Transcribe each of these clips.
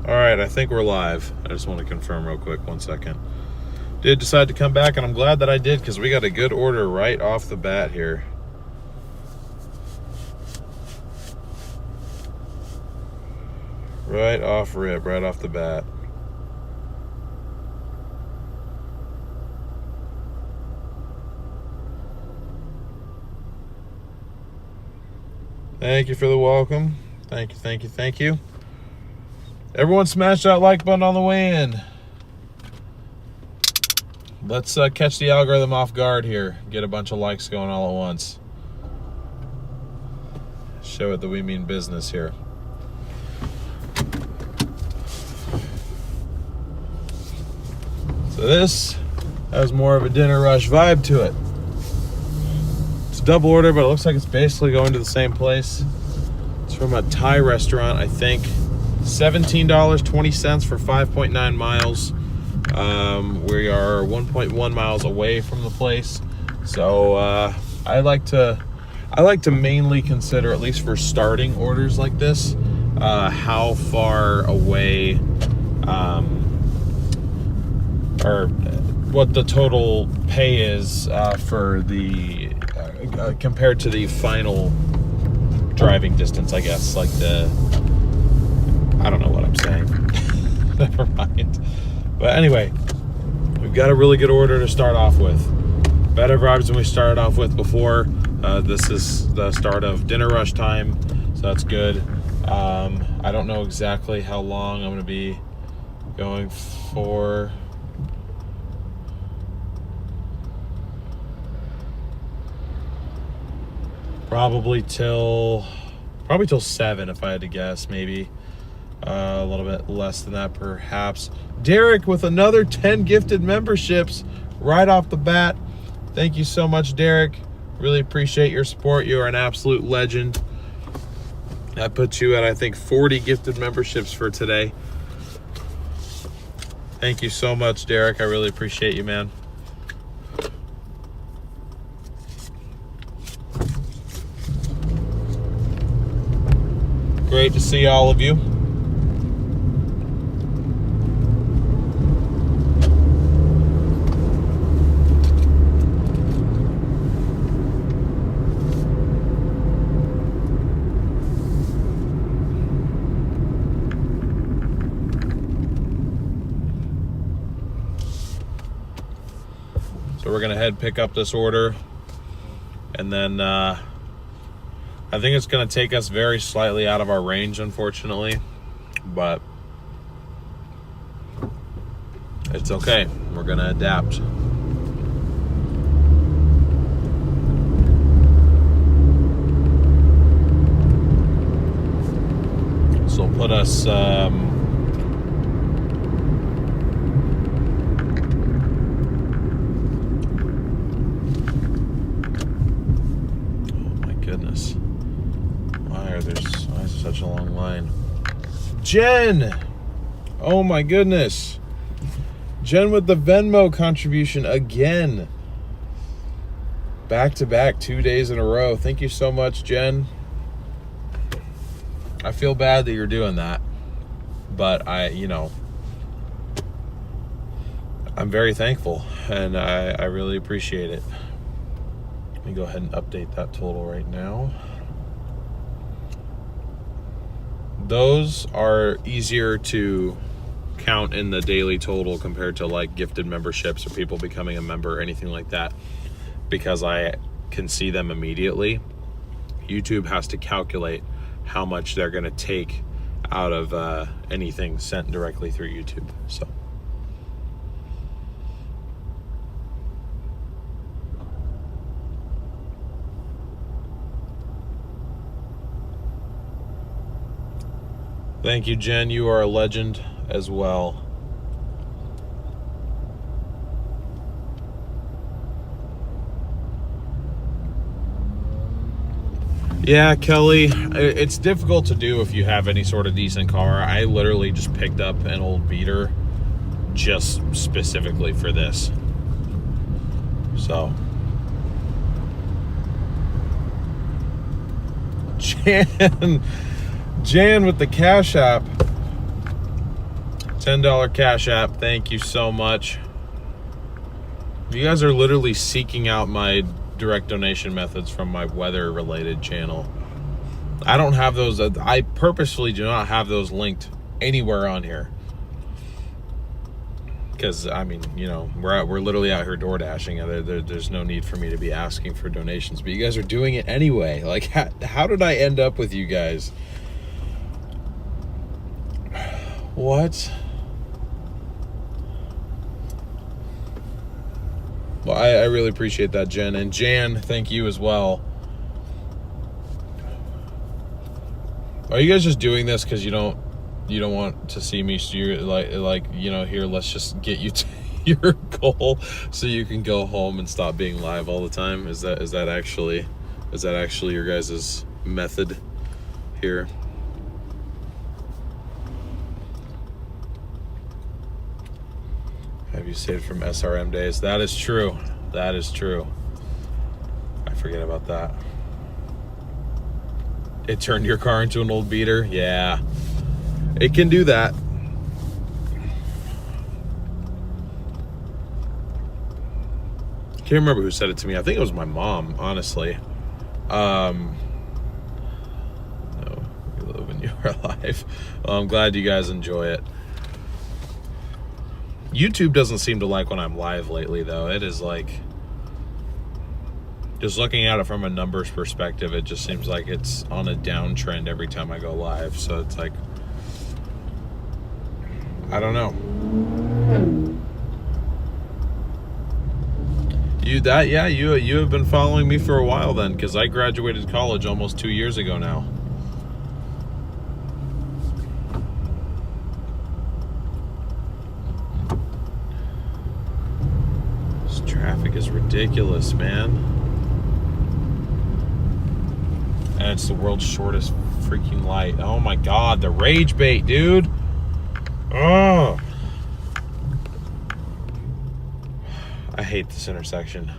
All right, I think we're live. I just want to confirm real quick, 1 second. Did decide to come back, and I'm glad that I did, because we got a good order right off the bat here. Right off the bat. Thank you for the welcome. Thank you. Everyone smash that like button on the way in. Let's catch the algorithm off guard here. Get a bunch of likes going all at once. Show it that we mean business here. So this has more of a dinner rush vibe to it. It's a double order, but it looks like it's basically going to the same place. It's from a Thai restaurant, I think. $17.20 for 5.9 miles. We are 1.1 miles away from the place. So I like to mainly consider, at least for starting orders like this, how far away or what the total pay is for the compared to the final driving distance, I guess. Like I don't know what I'm saying. Never mind. But anyway, we've got a really good order to start off with. Better vibes than we started off with before. This is the start of dinner rush time, so that's good. I don't know exactly how long I'm going to be going for. Probably till 7 if I had to guess, maybe. A little bit less than that perhaps. Derek with another 10 gifted memberships right off the bat. Thank you so much, Derek. Really appreciate your support. You are an absolute legend. That puts you at, I think, 40 gifted memberships for today. Thank you so much, Derek. I really appreciate you, man. Great to see all of you. So we're gonna pick up this order, and then I think it's gonna take us very slightly out of our range, unfortunately, but it's okay. We're gonna adapt. So it'll put us Why is such a long line? Jen! Oh my goodness. Jen with the Venmo contribution again. Back to back 2 days in a row. Thank you so much, Jen. I feel bad that you're doing that, but I'm very thankful, and I really appreciate it. Let me go ahead and update that total right now. Those are easier to count in the daily total compared to like gifted memberships or people becoming a member or anything like that, because I can see them immediately. YouTube has to calculate how much they're going to take out of anything sent directly through YouTube. So thank you, Jen. You are a legend as well. Yeah, Kelly, it's difficult to do if you have any sort of decent car. I literally just picked up an old beater just specifically for this. So Jan with the Cash App. $10 Cash App. Thank you so much. You guys are literally seeking out my direct donation methods from my weather-related channel. I don't have those. I purposefully do not have those linked anywhere on here. Because, I mean, you know, we're literally out here door dashing. There's no need for me to be asking for donations. But you guys are doing it anyway. Like, how did I end up with you guys? What? Well, I really appreciate that, Jen. And Jan, thank you as well. Are you guys just doing this because you don't want to see me? So you're like you know, here, let's just get you to your goal so you can go home and stop being live all the time? Is that actually your guys' method here? Have you saved from SRM days? That is true. That is true. I forget about that. It turned your car into an old beater? Yeah. It can do that. Can't remember who said it to me. I think it was my mom, honestly. No, we live when you are alive. Well, I'm glad you guys enjoy it. YouTube doesn't seem to like when I'm live lately, though. It is like, just looking at it from a numbers perspective, it just seems like it's on a downtrend every time I go live. So it's like, I don't know. You have been following me for a while then, because I graduated college almost 2 years ago now. This traffic is ridiculous, man. And it's the world's shortest freaking light. Oh my God, the rage bait, dude. Oh, I hate this intersection.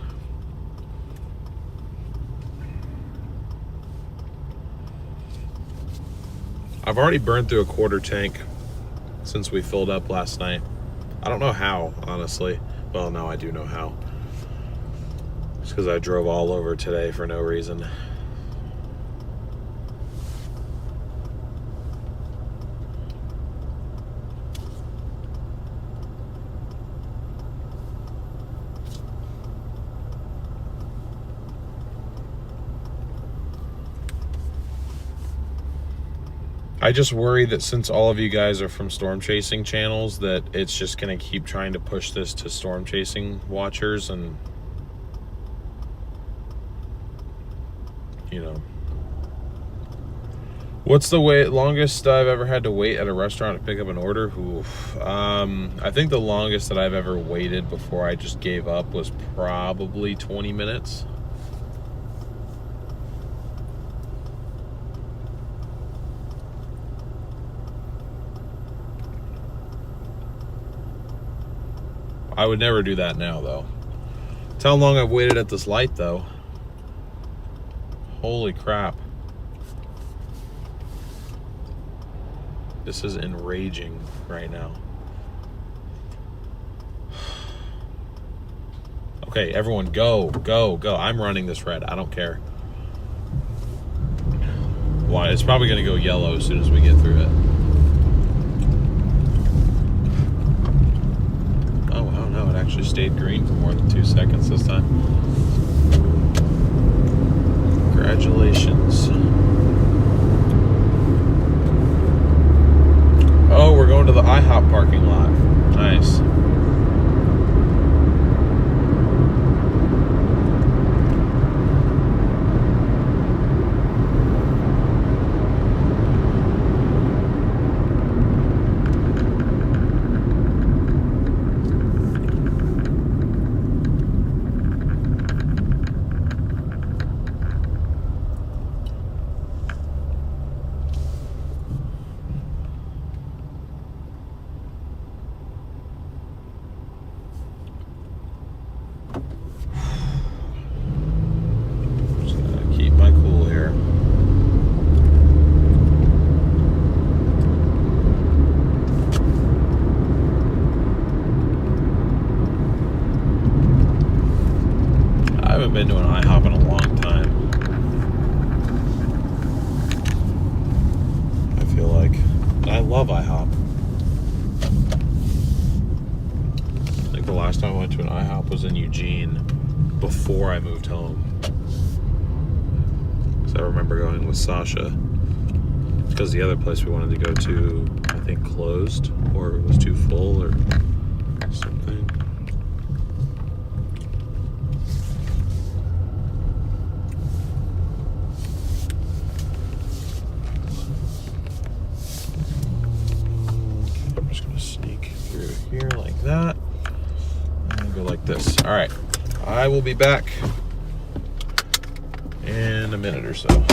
I've already burned through a quarter tank since we filled up last night. I don't know how, honestly. Well, no, I do know how. It's because I drove all over today for no reason. I just worry that since all of you guys are from storm chasing channels, that it's just going to keep trying to push this to storm chasing watchers, and you know. What's the longest I've ever had to wait at a restaurant to pick up an order? Oof. I think the longest that I've ever waited before I just gave up was probably 20 minutes. I would never do that now, though. That's how long I've waited at this light, though. Holy crap. This is enraging right now. Okay, everyone, go, go, go. I'm running this red. I don't care. Why? It's probably going to go yellow as soon as we get through it. No, it actually stayed green for more than 2 seconds this time. Congratulations. Oh, we're going to the IHOP parking lot. Nice. been to an IHOP in a long time. I feel like I love IHOP. I think the last time I went to an IHOP was in Eugene before I moved home. So I remember going with Sasha because the other place we wanted to go to, I think, closed or it was too full or something. I'm just gonna sneak through here like that and go like this. All right, I will be back in a minute or so.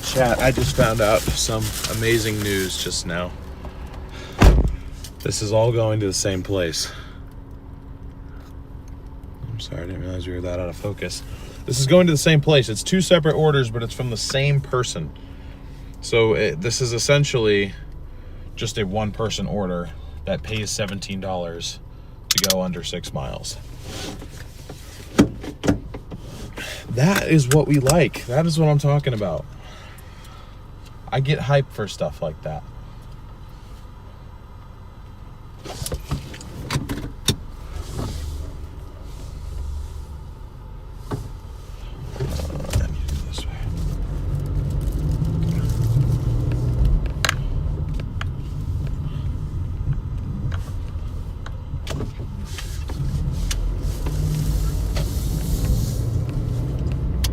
Chat, I just found out some amazing news just now. This is all going to the same place. I'm sorry, I didn't realize we were that out of focus. This is going to the same place. It's two separate orders, but it's from the same person. So this is essentially just a one-person order that pays $17 to go under 6 miles. That is what we like. That is what I'm talking about. I get hyped for stuff like that. I need to go this way.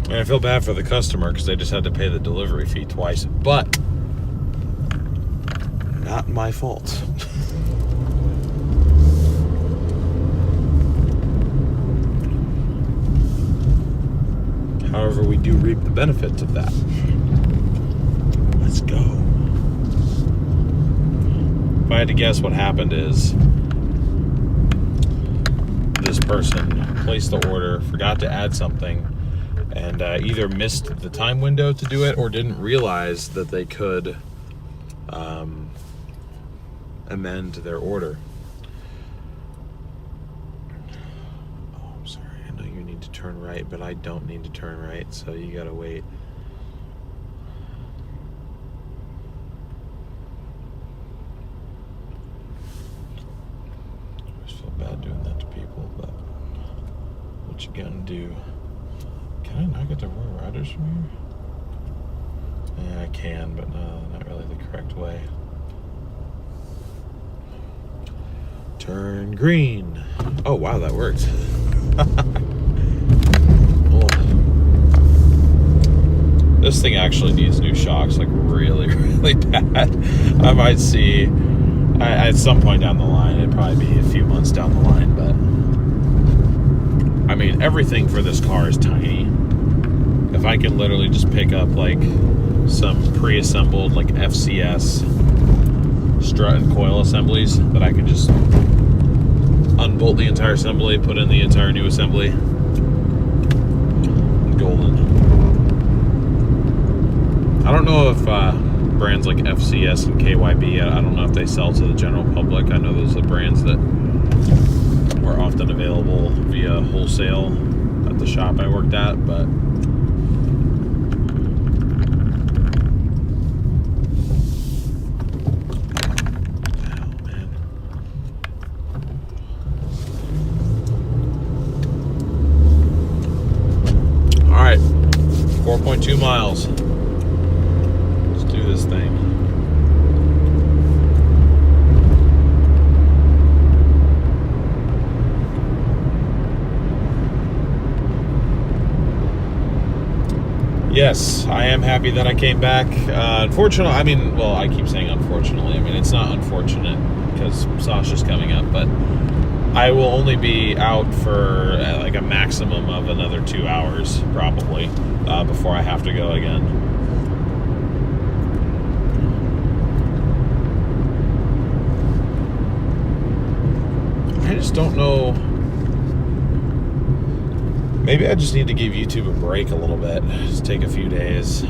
And I feel bad for the customer because they just had to pay the delivery fee twice, but not my fault. However, we do reap the benefits of that. Let's go. If I had to guess, what happened is this person placed the order, forgot to add something, and either missed the time window to do it or didn't realize that they could amend their order. Oh, I'm sorry. I know you need to turn right, but I don't need to turn right, so you gotta wait. I always feel bad doing that to people, but what you gonna do? Can I not get to Roy Riders from here? Yeah, I can, but no, not really the correct way. Turn green. Oh, wow, that worked. Oh. This thing actually needs new shocks, like really, really bad. I might see At some point down the line, it'd probably be a few months down the line, but I mean, everything for this car is tiny. If I can literally just pick up like some pre-assembled like FCS strut and coil assemblies that I can just unbolt the entire assembly, put in the entire new assembly, golden. I don't know if brands like FCS and KYB, I don't know if they sell to the general public. I know those are brands that were often available via wholesale at the shop I worked at, but all right, 4.2 miles. Let's do this thing. Yes, I am happy that I came back. Unfortunately, I mean, well, I keep saying unfortunately. I mean, it's not unfortunate because Sasha's coming up, but I will only be out for like a maximum of another 2 hours, probably, before I have to go again. I just don't know. Maybe I just need to give YouTube a break a little bit. Just take a few days.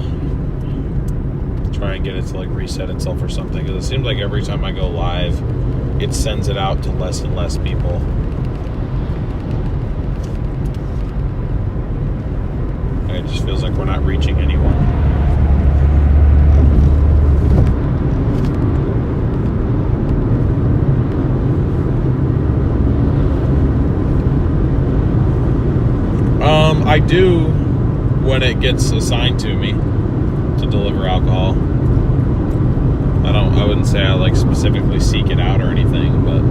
Try and get it to like reset itself or something. Because it seems like every time I go live, it sends it out to less and less people. It just feels like we're not reaching anyone. I do when it gets assigned to me to deliver alcohol. I wouldn't say I like specifically seek it out or anything, but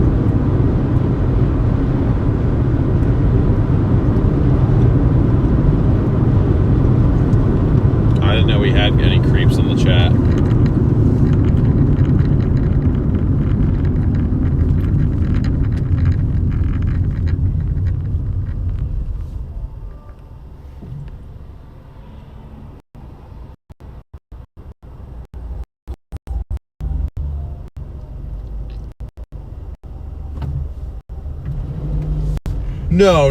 I didn't know we had any creeps in the chat.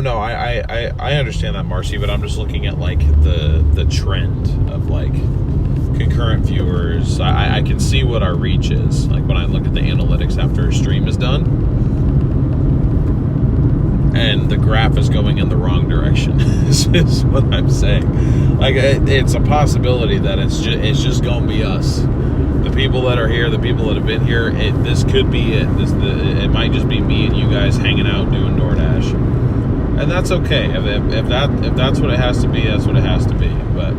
No, I understand that, Marcy, but I'm just looking at like the trend of like concurrent viewers. I can see what our reach is. Like when I look at the analytics after a stream is done, and the graph is going in the wrong direction. is what I'm saying. Like it's a possibility that it's just gonna be us. The people that are here, the people that have been here. This could be it. It might just be me and you guys hanging out doing Doordash. And that's okay. If that's what it has to be, that's what it has to be. But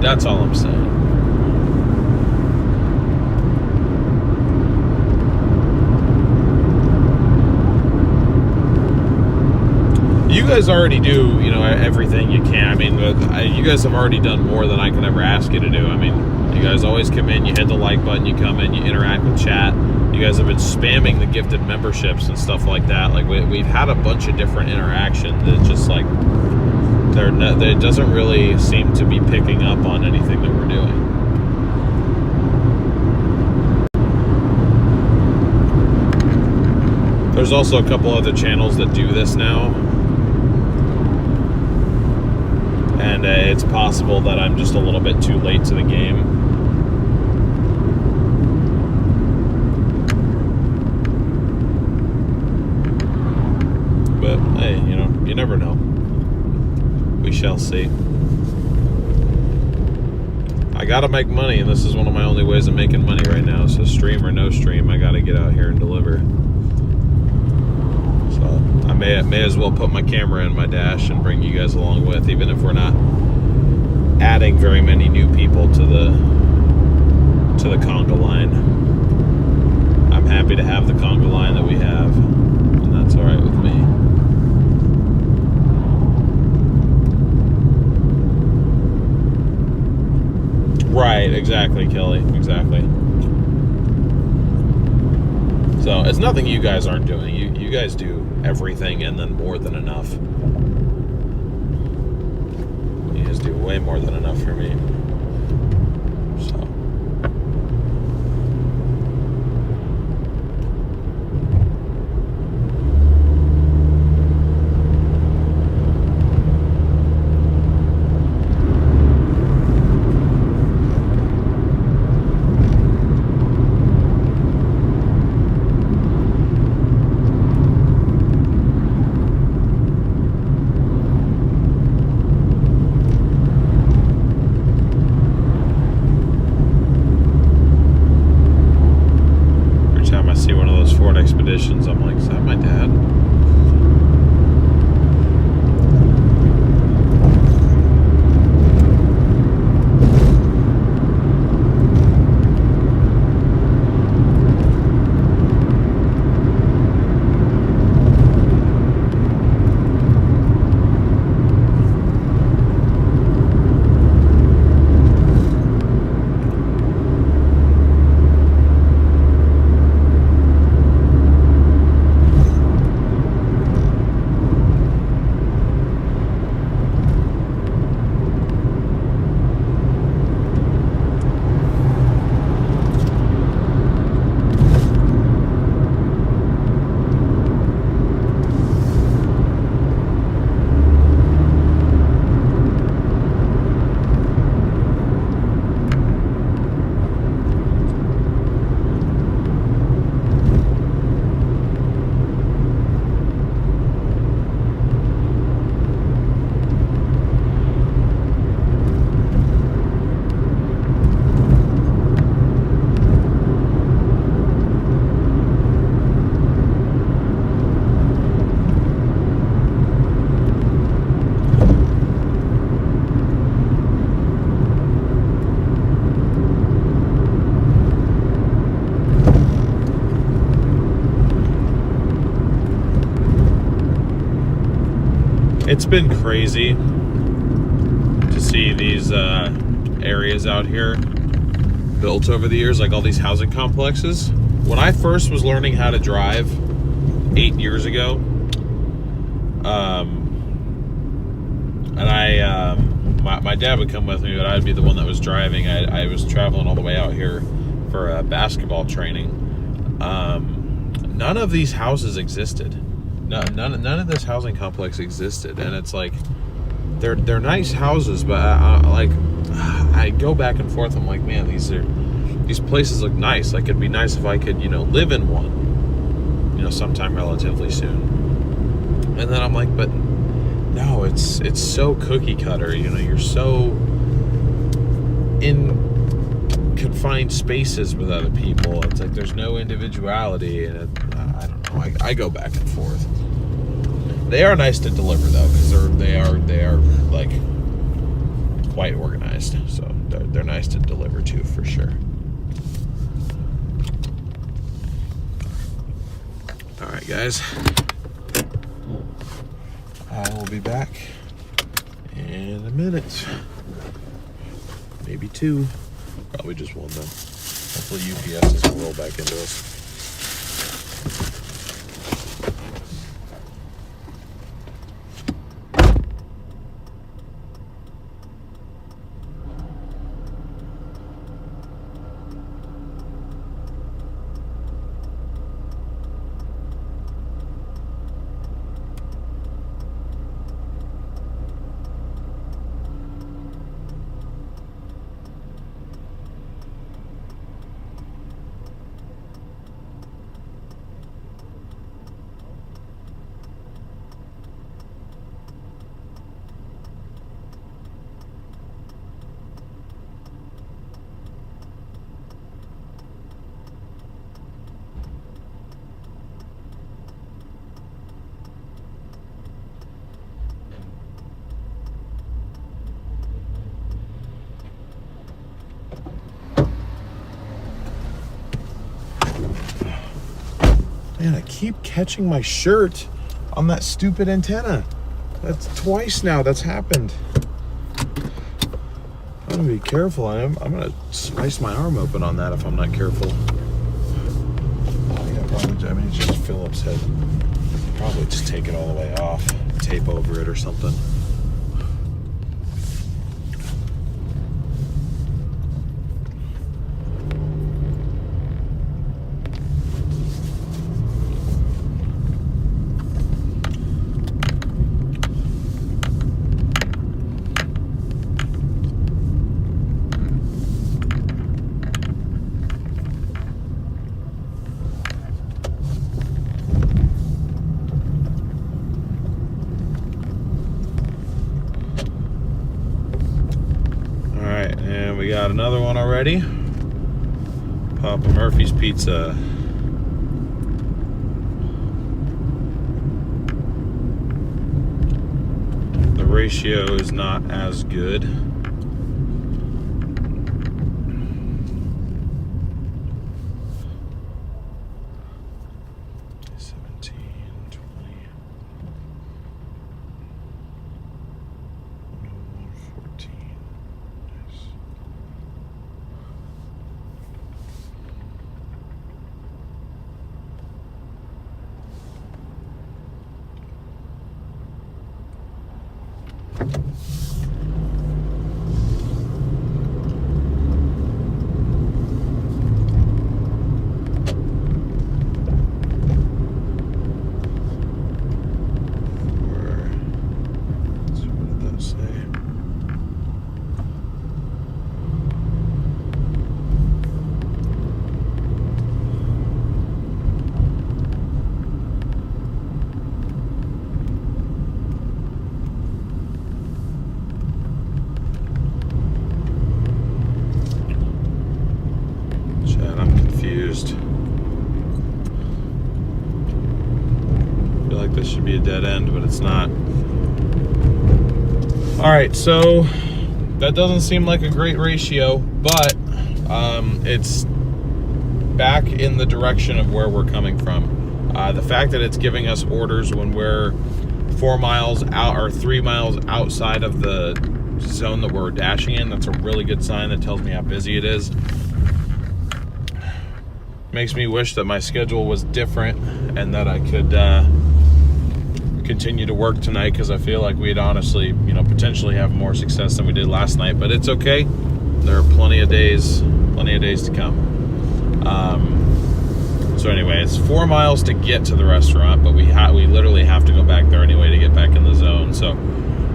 that's all I'm saying. You guys already do, everything you can. I mean, you guys have already done more than I can ever ask you to do. I mean, you guys always come in, you hit the like button, you come in, you interact with chat. You guys have been spamming the gifted memberships and stuff like that. Like we've had a bunch of different interactions that just like it doesn't really seem to be picking up on anything that we're doing. There's also a couple other channels that do this now, and it's possible that I'm just a little bit too late to the game. But hey, you never know. We shall see. I gotta make money, and this is one of my only ways of making money right now. So stream or no stream, I gotta get out here and deliver. So I may as well put my camera in my dash and bring you guys along with, even if we're not adding very many new people to the conga line. I'm happy to have the conga line that we have, and that's all right with me. Right, exactly, Kelly, exactly. So it's nothing you guys aren't doing. You guys do everything and then more than enough. You guys do way more than enough for me. So. I'm like, is that my dad? It's been crazy to see these areas out here built over the years, like all these housing complexes. When I first was learning how to drive 8 years ago, and my dad would come with me, but I'd be the one that was driving. I was traveling all the way out here for basketball training. None of these houses existed. None of this housing complex existed, and it's like they're nice houses, but I go back and forth. I'm like, man, these places look nice. Like, it'd be nice if I could, live in one, sometime relatively soon. And then I'm like, but no, it's so cookie cutter. You're so in confined spaces with other people. It's like there's no individuality, and I don't know. I go back and forth. They are nice to deliver though, because they are like quite organized. So they're nice to deliver to for sure. All right, guys. I will be back in a minute, maybe two. Probably just one though. Hopefully UPS doesn't roll back into us. Man, I keep catching my shirt on that stupid antenna. That's twice now that's happened. I'm gonna be careful. I'm gonna slice my arm open on that if I'm not careful. I gotta Probably, I mean, it's just Phillips head. Probably just take it all the way off, tape over it or something. And we got another one already. Papa Murphy's Pizza. The ratio is not as good. This should be a dead end, but it's not. All right, so that doesn't seem like a great ratio, but it's back in the direction of where we're coming from. The fact that it's giving us orders when we're 4 miles out or 3 miles outside of the zone that we're dashing in, that's a really good sign. That tells me how busy it is. Makes me wish that my schedule was different and that I could continue to work tonight, because I feel like we'd honestly, potentially have more success than we did last night. But it's okay. There are plenty of days to come. So anyway, it's 4 miles to get to the restaurant, but we literally have to go back there anyway to get back in the zone. So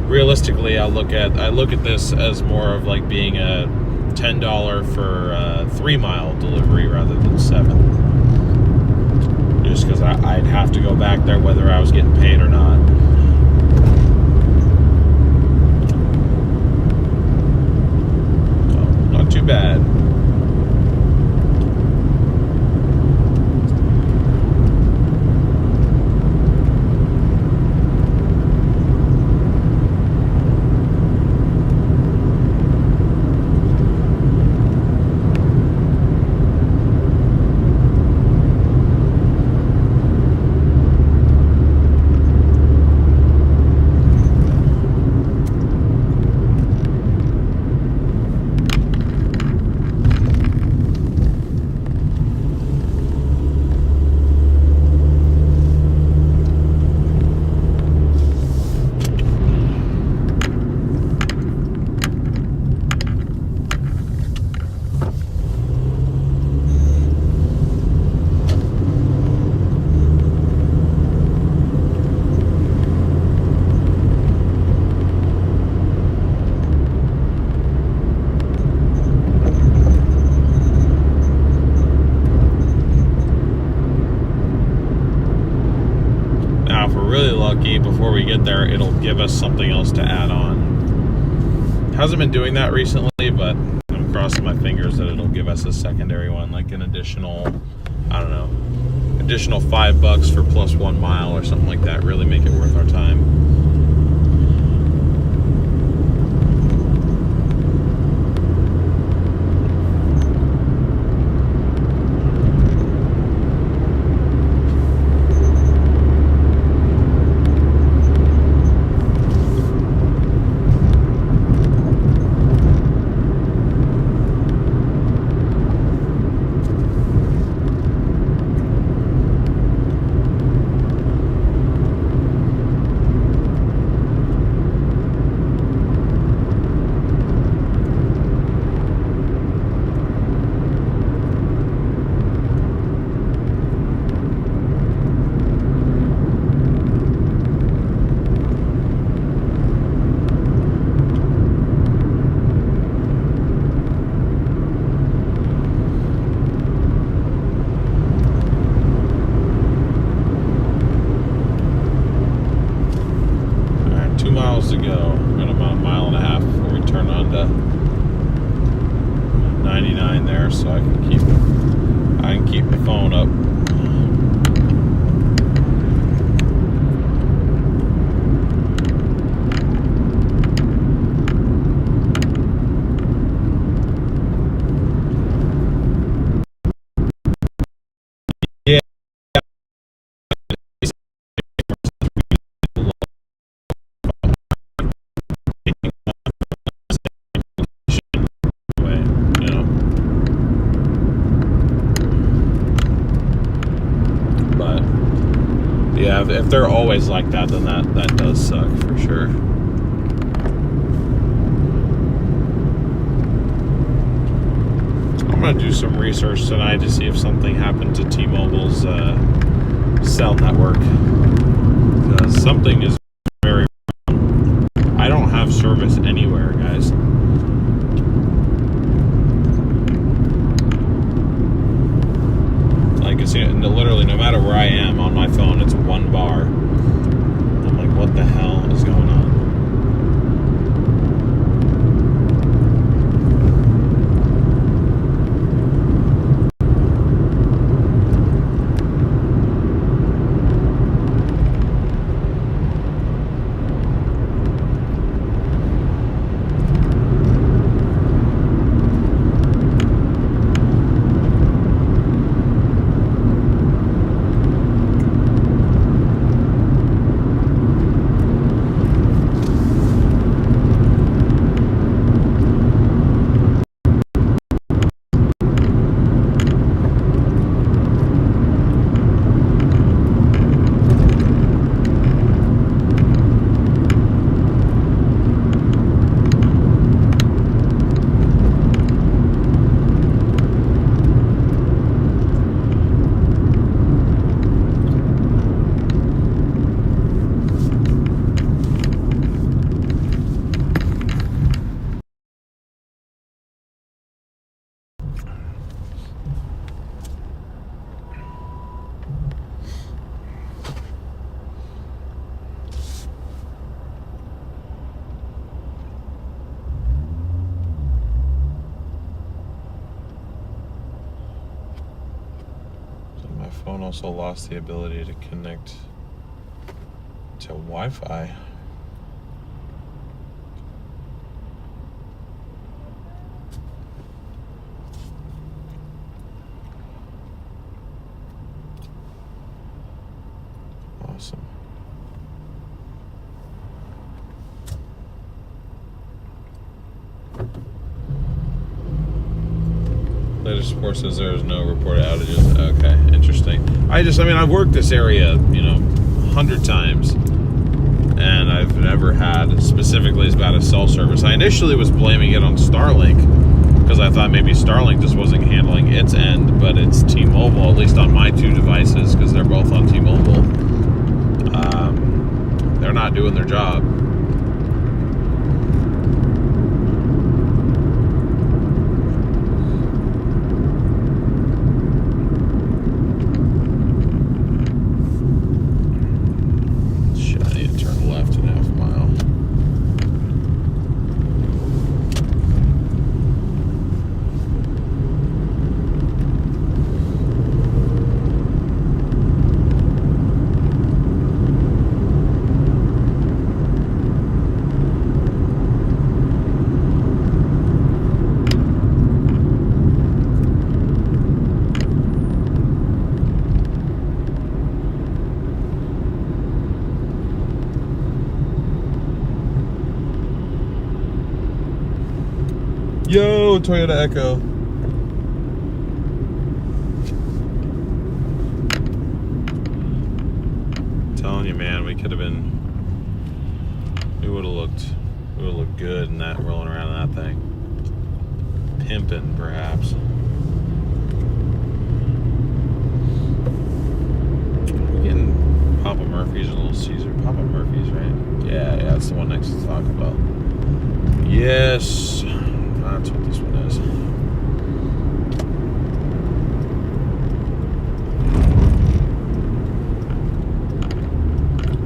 realistically, I look at this as more of like being a $10 for a 3 mile delivery rather than 7. Just because I'd have to go back there whether I was getting paid or not. So, not too bad. Before we get there, it'll give us something else to add on. Hasn't been doing that recently, but I'm crossing my fingers that it'll give us a secondary one, like an additional, I don't know, additional $5 for plus 1 mile or something like that. Really make it worth our time. so I can keep the phone up. Yeah. Yeah, if they're always like that, then that does suck for sure. I'm gonna do some research tonight to see if something happened to T-Mobile's cell network, because something is very wrong. I don't have service anywhere, guys. Like, it's literally no matter where I am on my phone, it's one bar. I'm like, what the hell is going on? My phone also lost the ability to connect to Wi-Fi. Awesome. Latest report says there is no reported outages. Okay, interesting. I've worked this area, 100 times, and I've never had specifically as bad as cell service. I initially was blaming it on Starlink because I thought maybe Starlink just wasn't handling its end, but it's T-Mobile, at least on my two devices, because they're both on T-Mobile. They're not doing their job. Yo, Toyota Echo. I'm telling you, man, we would have looked good in that, rolling around in that thing. Pimping, perhaps. Getting Papa Murphy's or Little Caesar. Papa Murphy's, right? Yeah, that's the one next to Taco Bell. Yes. That's what this one is.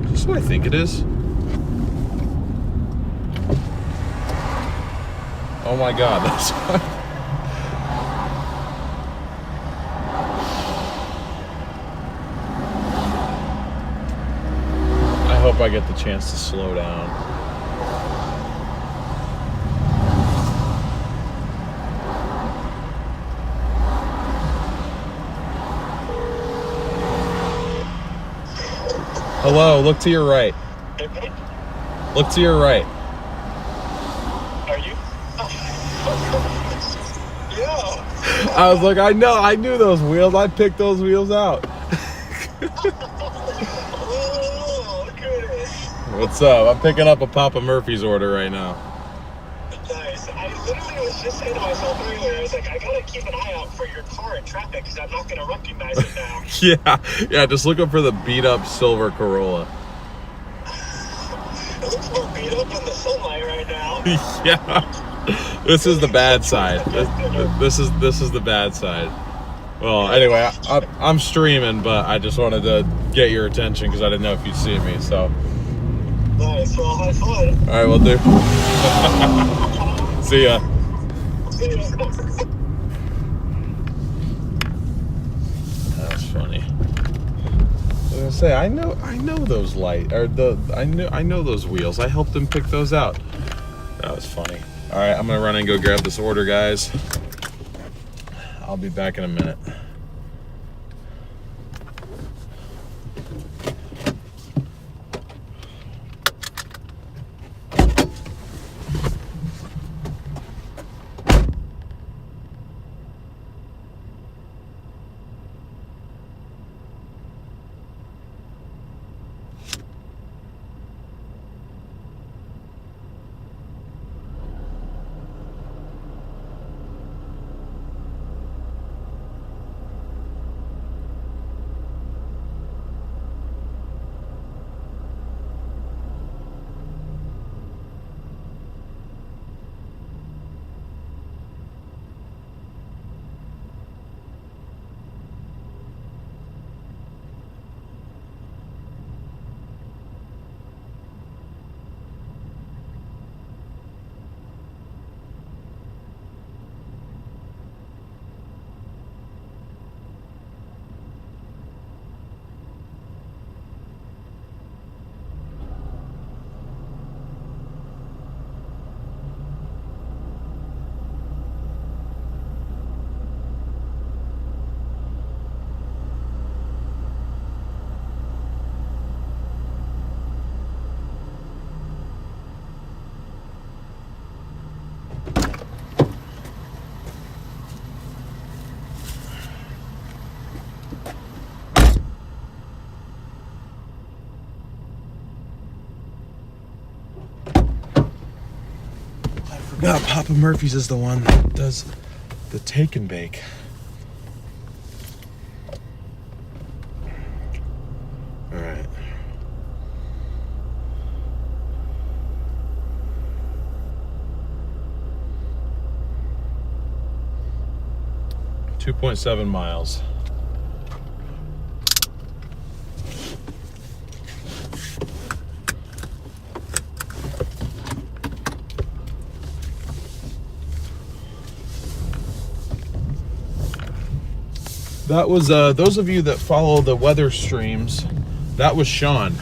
Is this what I think it is? Oh my God, that's hope I get the chance to slow down. Hello, look to your right. Look to your right. Are you? Yeah. I was like, I knew those wheels. I picked those wheels out. Oh, look at it. What's up? I'm picking up a Papa Murphy's order right now. Nice. I literally was just saying to myself earlier, I was like, I gotta keep an eye out for your car in traffic because I'm not gonna recognize it now. Yeah, just looking for the beat up silver Corolla. It looks more beat up in the sunlight right now. Yeah, this is the bad side. This is the bad side. Well, anyway, I'm streaming, but I just wanted to get your attention because I didn't know if you'd see me. So. Nice. Well, have fun. All right, we'll do. See ya. See ya. That's funny. I was gonna say, I know those I know those wheels. I helped them pick those out. That was funny. All right, I'm gonna run and go grab this order, guys. I'll be back in a minute. No, Papa Murphy's is the one that does the take and bake. All right. .7 miles. That was those of you that follow the weather streams, that was Sean.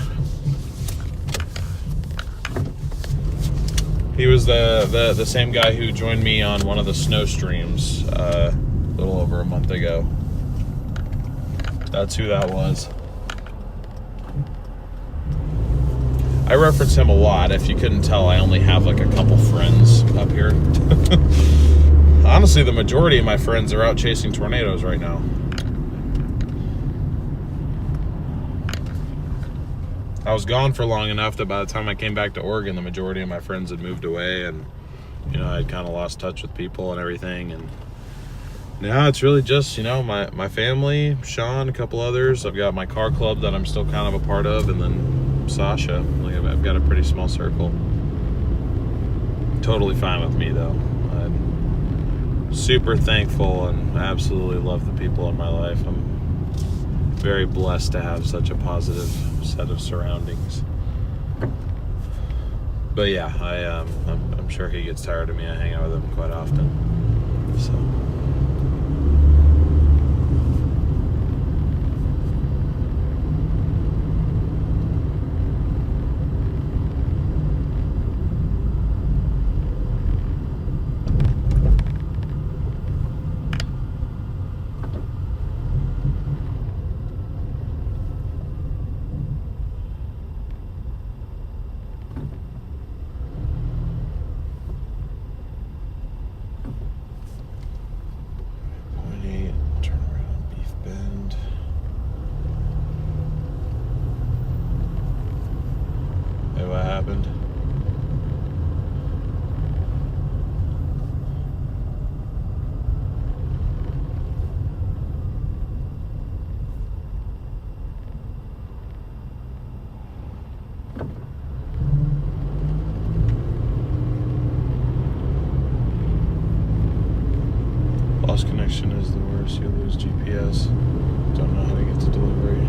He was the same guy who joined me on one of the snow streams a little over a month ago. That's who that was. I reference him a lot. If you couldn't tell, I only have like a couple friends up here. Honestly, the majority of my friends are out chasing tornadoes right now. I was gone for long enough that by the time I came back to Oregon, the majority of my friends had moved away, and you know, I'd kind of lost touch with people and everything. And now it's really just, you know, my family, Sean, a couple others. I've got my car club that I'm still kind of a part of, and then Sasha. Like, I've got a pretty small circle. Totally fine with me though. I'm super thankful and absolutely love the people in my life. I'm very blessed to have such a positive set of surroundings. But yeah, I'm sure he gets tired of me. I hang out with him quite often. So. lost connection is the worst. You lose GPS. Don't know how to get to delivery.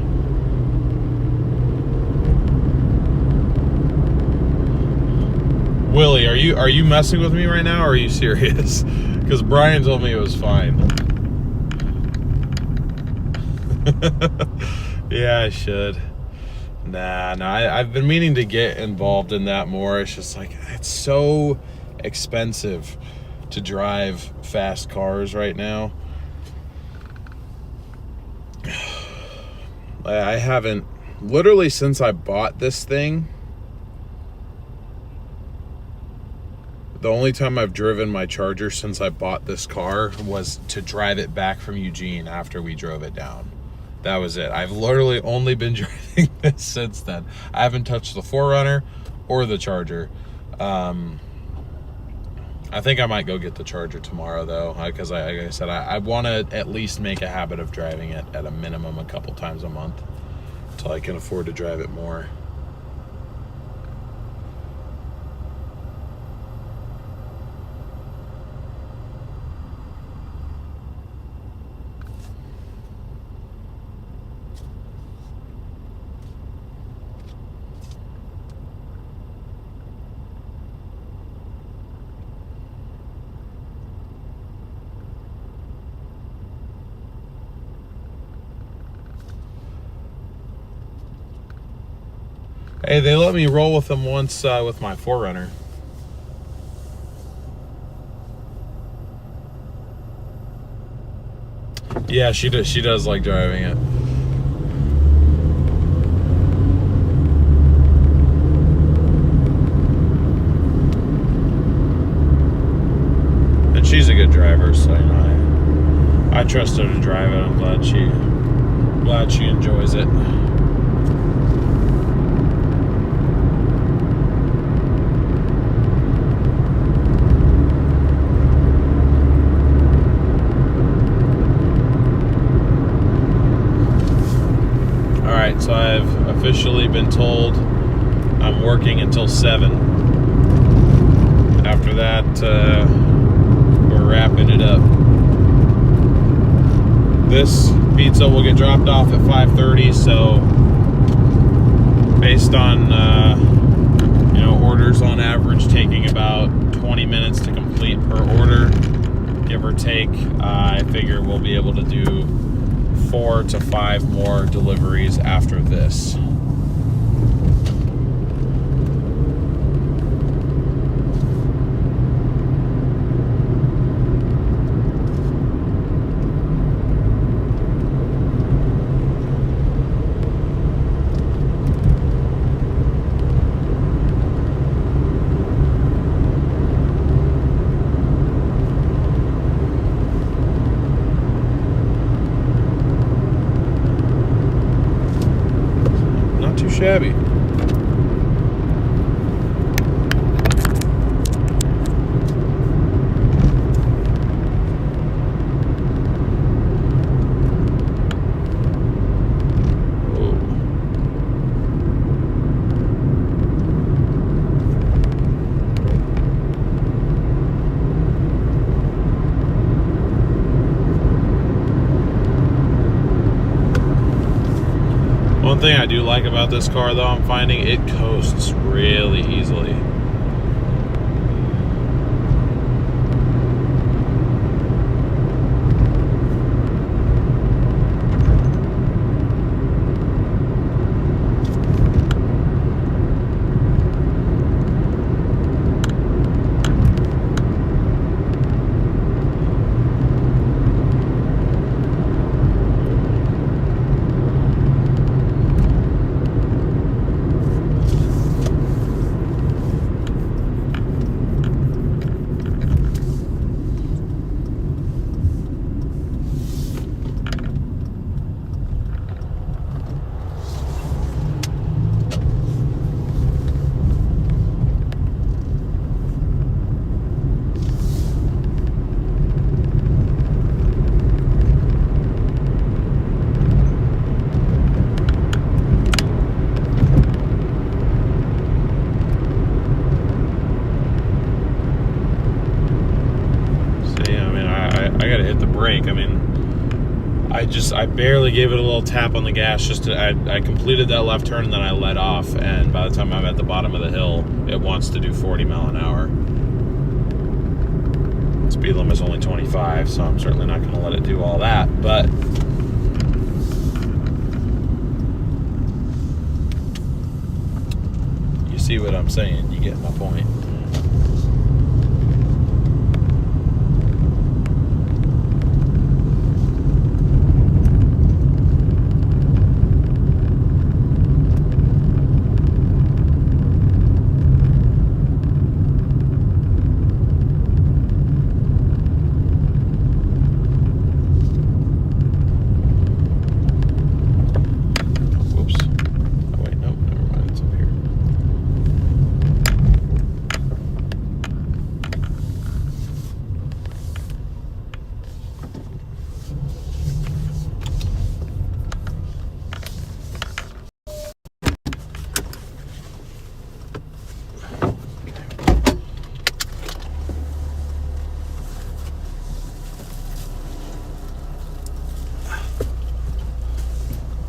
Willie, are you messing with me right now, or are you serious? Because Brian told me it was fine. Yeah, I should. Nah, I've been meaning to get involved in that more. It's just like, it's so expensive to drive fast cars right now. I haven't, literally since I bought this thing, the only time I've driven my Charger since I bought this car was to drive it back from Eugene after we drove it down. That was it. I've literally only been driving this since then. I haven't touched the 4Runner or the Charger. I think I might go get the Charger tomorrow, though, because like I said, I want to at least make a habit of driving it at a minimum a couple times a month until I can afford to drive it more. Hey, they let me roll with them once with my 4Runner. Yeah, she does like driving it. And she's a good driver, so you know, I trust her to drive it. I'm glad she enjoys it. So I've officially been told I'm working until 7. After that, we're wrapping it up. This pizza will get dropped off at 5:30. So based on orders on average taking about 20 minutes to complete per order, give or take, I figure we'll be able to do 4 to 5 more deliveries after this. Shabby. One thing I do like about this car, though, I'm finding it coasts really easily. I gotta hit the brake. I mean, I barely gave it a little tap on the gas. I completed that left turn and then I let off. And by the time I'm at the bottom of the hill, it wants to do 40 mile an hour. Speed limit is only 25, so I'm certainly not going to let it do all that. But you see what I'm saying? You get my point.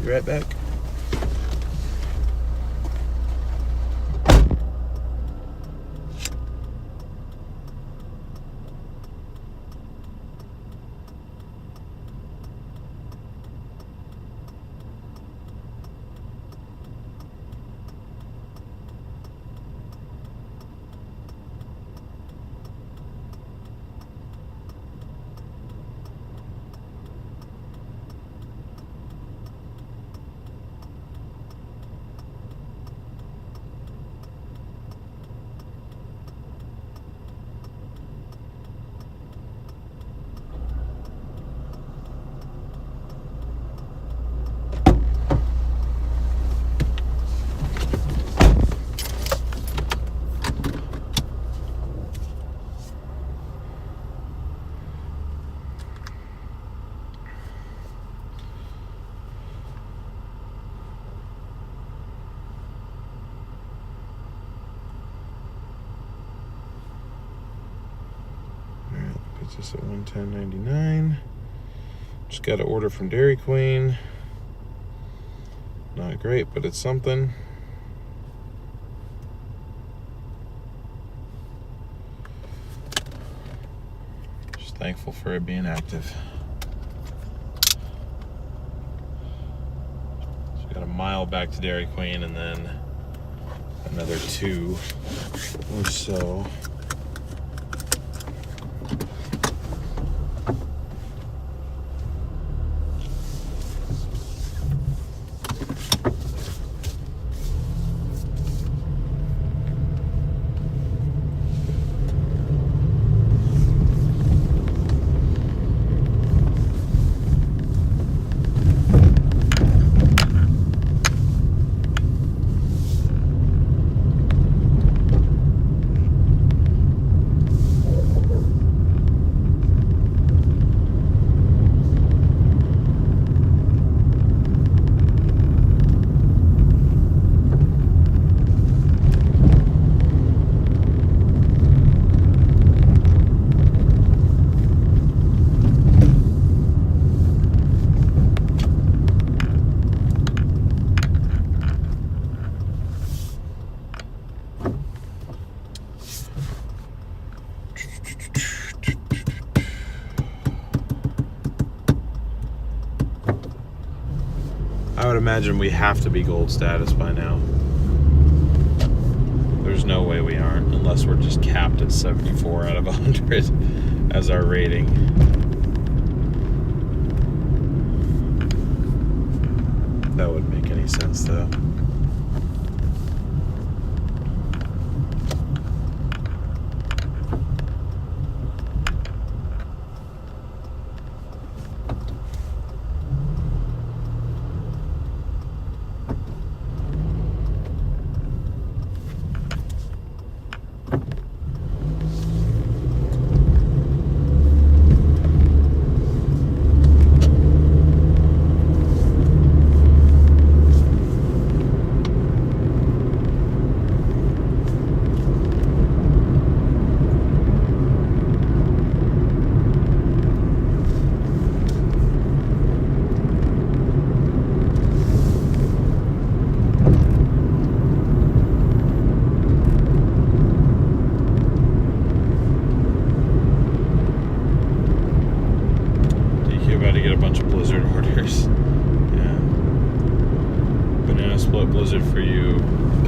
Be right back. Puts us at 110.99. Just got an order from Dairy Queen. Not great, but it's something. Just thankful for it being active. So we got a mile back to Dairy Queen and then another 2 or so. I would imagine we have to be gold status by now. There's no way we aren't, unless we're just capped at 74 out of 100 as our rating. That wouldn't make any sense, though.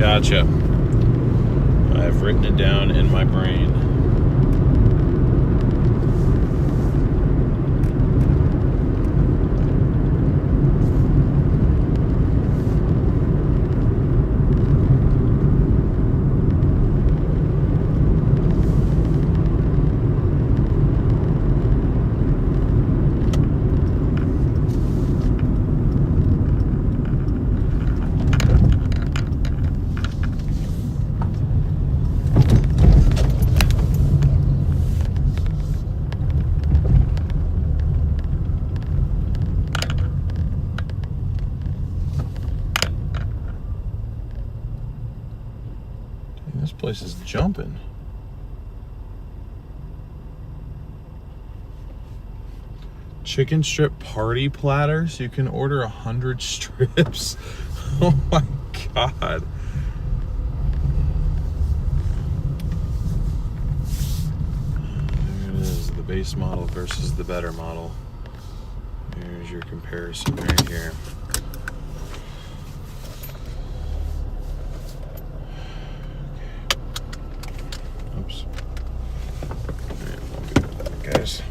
Gotcha. I've written it down in my brain. This place is jumping. Chicken strip party platters. You can order 100 strips. Oh my God. There it is, the base model versus the better model. Here's your comparison right here. Oops. Alright, we'll get that, guys.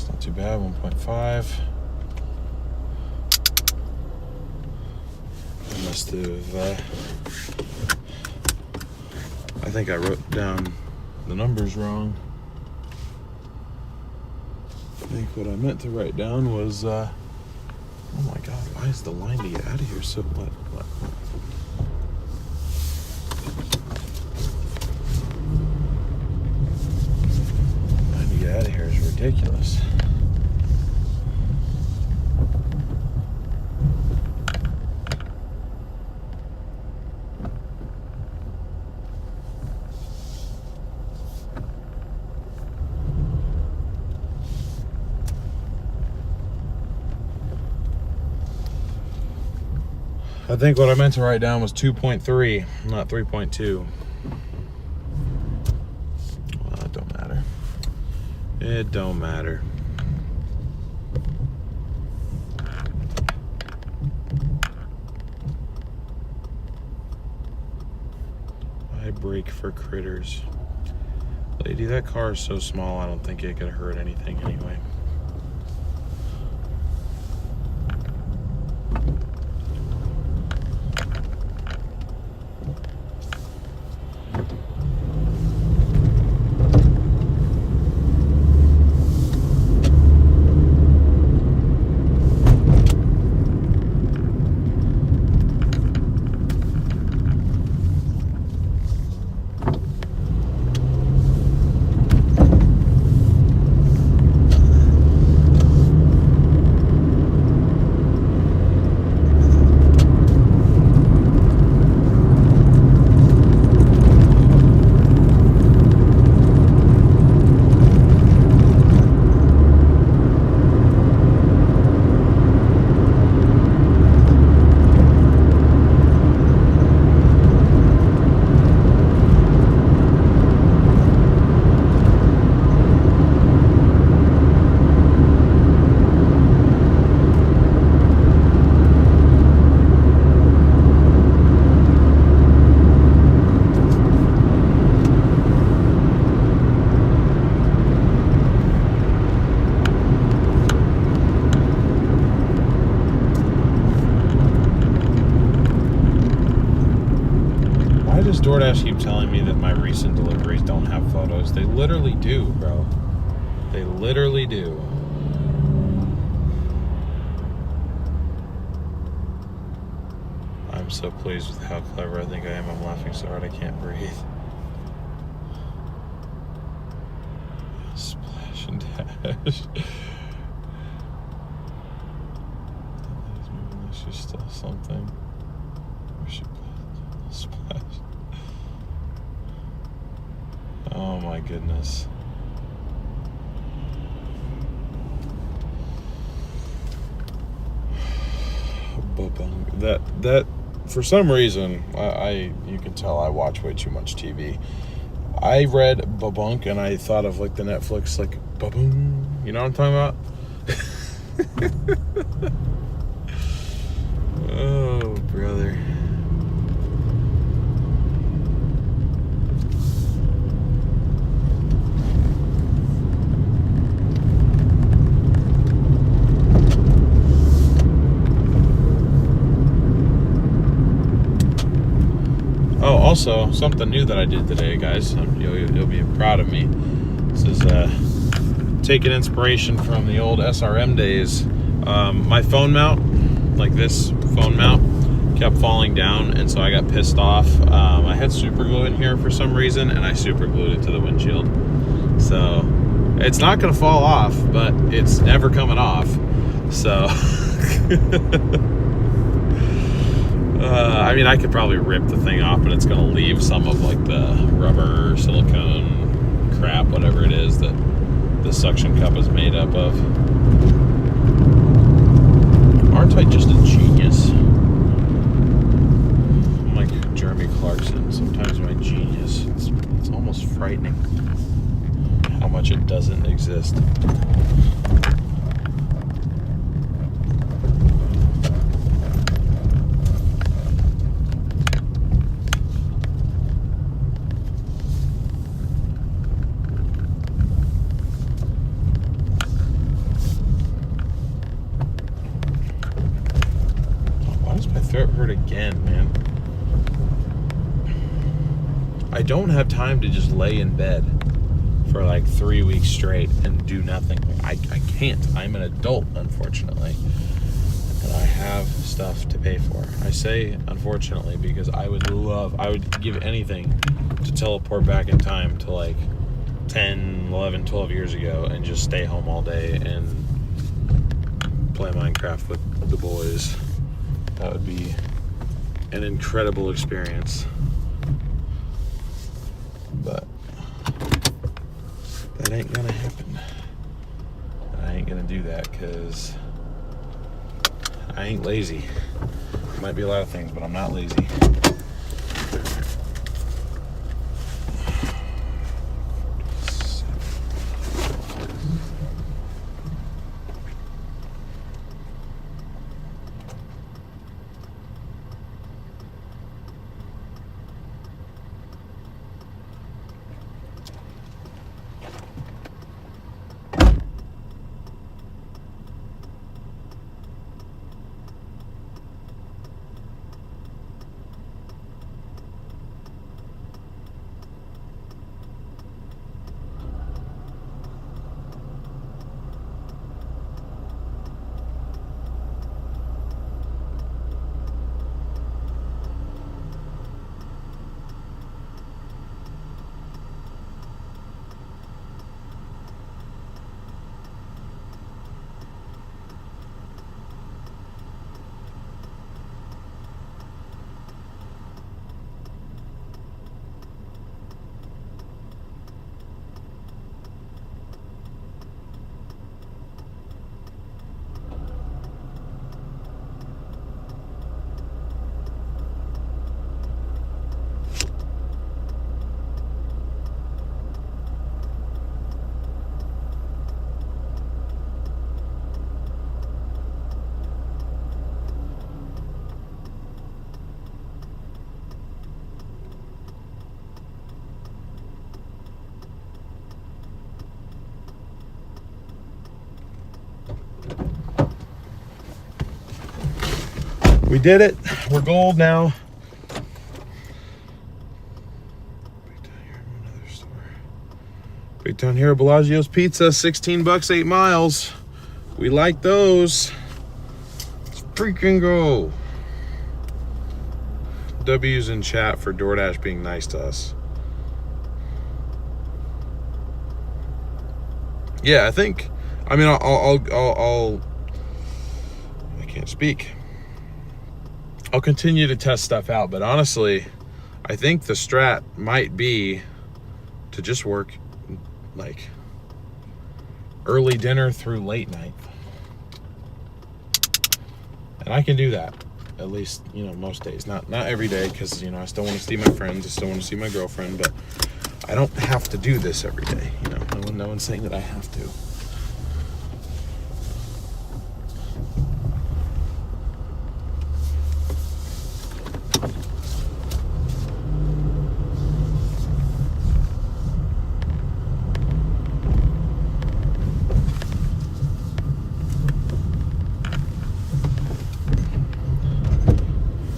Not too bad, 1.5. I must have, I think I wrote down the numbers wrong. I think what I meant to write down was, oh my God, why is the line to get out of here so, what? Line to get out of here is ridiculous. I think what I meant to write down was 2.3, not 3.2. Well, it don't matter. It don't matter. I brake for critters. Lady, that car is so small, I don't think it could hurt anything anyway. Does DoorDash keep telling me that my recent deliveries don't have photos? They literally do, bro. They literally do. I'm so pleased with how clever I think I am. I'm laughing so hard I can't breathe. Splash and dash. She's still something. Where she splash. Oh my goodness. That for some reason, you can tell I watch way too much TV. I read babunk and I thought of like the Netflix like baboom. You know what I'm talking about? Oh, brother. Oh, also, something new that I did today, guys. You'll be proud of me. This is taking inspiration from the old SRM days. My phone mount, like this phone mount, kept falling down, and so I got pissed off. I had super glue in here for some reason, and I super glued it to the windshield. So it's not gonna fall off, but it's never coming off. So I mean, I could probably rip the thing off, but it's gonna leave some of like the rubber, silicone crap, whatever it is that the suction cup is made up of. Aren't I just a genius? I'm like Jeremy Clarkson. Sometimes my genius, it's almost frightening how much it doesn't exist. Throat hurt again, man. I don't have time to just lay in bed for like 3 weeks straight and do nothing. I can't. I'm an adult, unfortunately, and I have stuff to pay for. I say unfortunately because I would give anything to teleport back in time to like 10, 11, 12 years ago and just stay home all day and play Minecraft with the boys. That would be an incredible experience. But that ain't gonna happen. I ain't gonna do that because I ain't lazy. Might be a lot of things, but I'm not lazy. We did it. We're gold now. Town Hero Bellagio's Pizza, 16 bucks, 8 miles. We like those. Let's freaking go. W's in chat for DoorDash being nice to us. Yeah, I think. I mean, I'll I can't speak. I'll continue to test stuff out, but honestly, I think the strat might be to just work like early dinner through late night. And I can do that, at least, you know, most days. Not every day, because, you know, I still want to see my friends, I still want to see my girlfriend, but I don't have to do this every day, you know. No one's saying that I have to.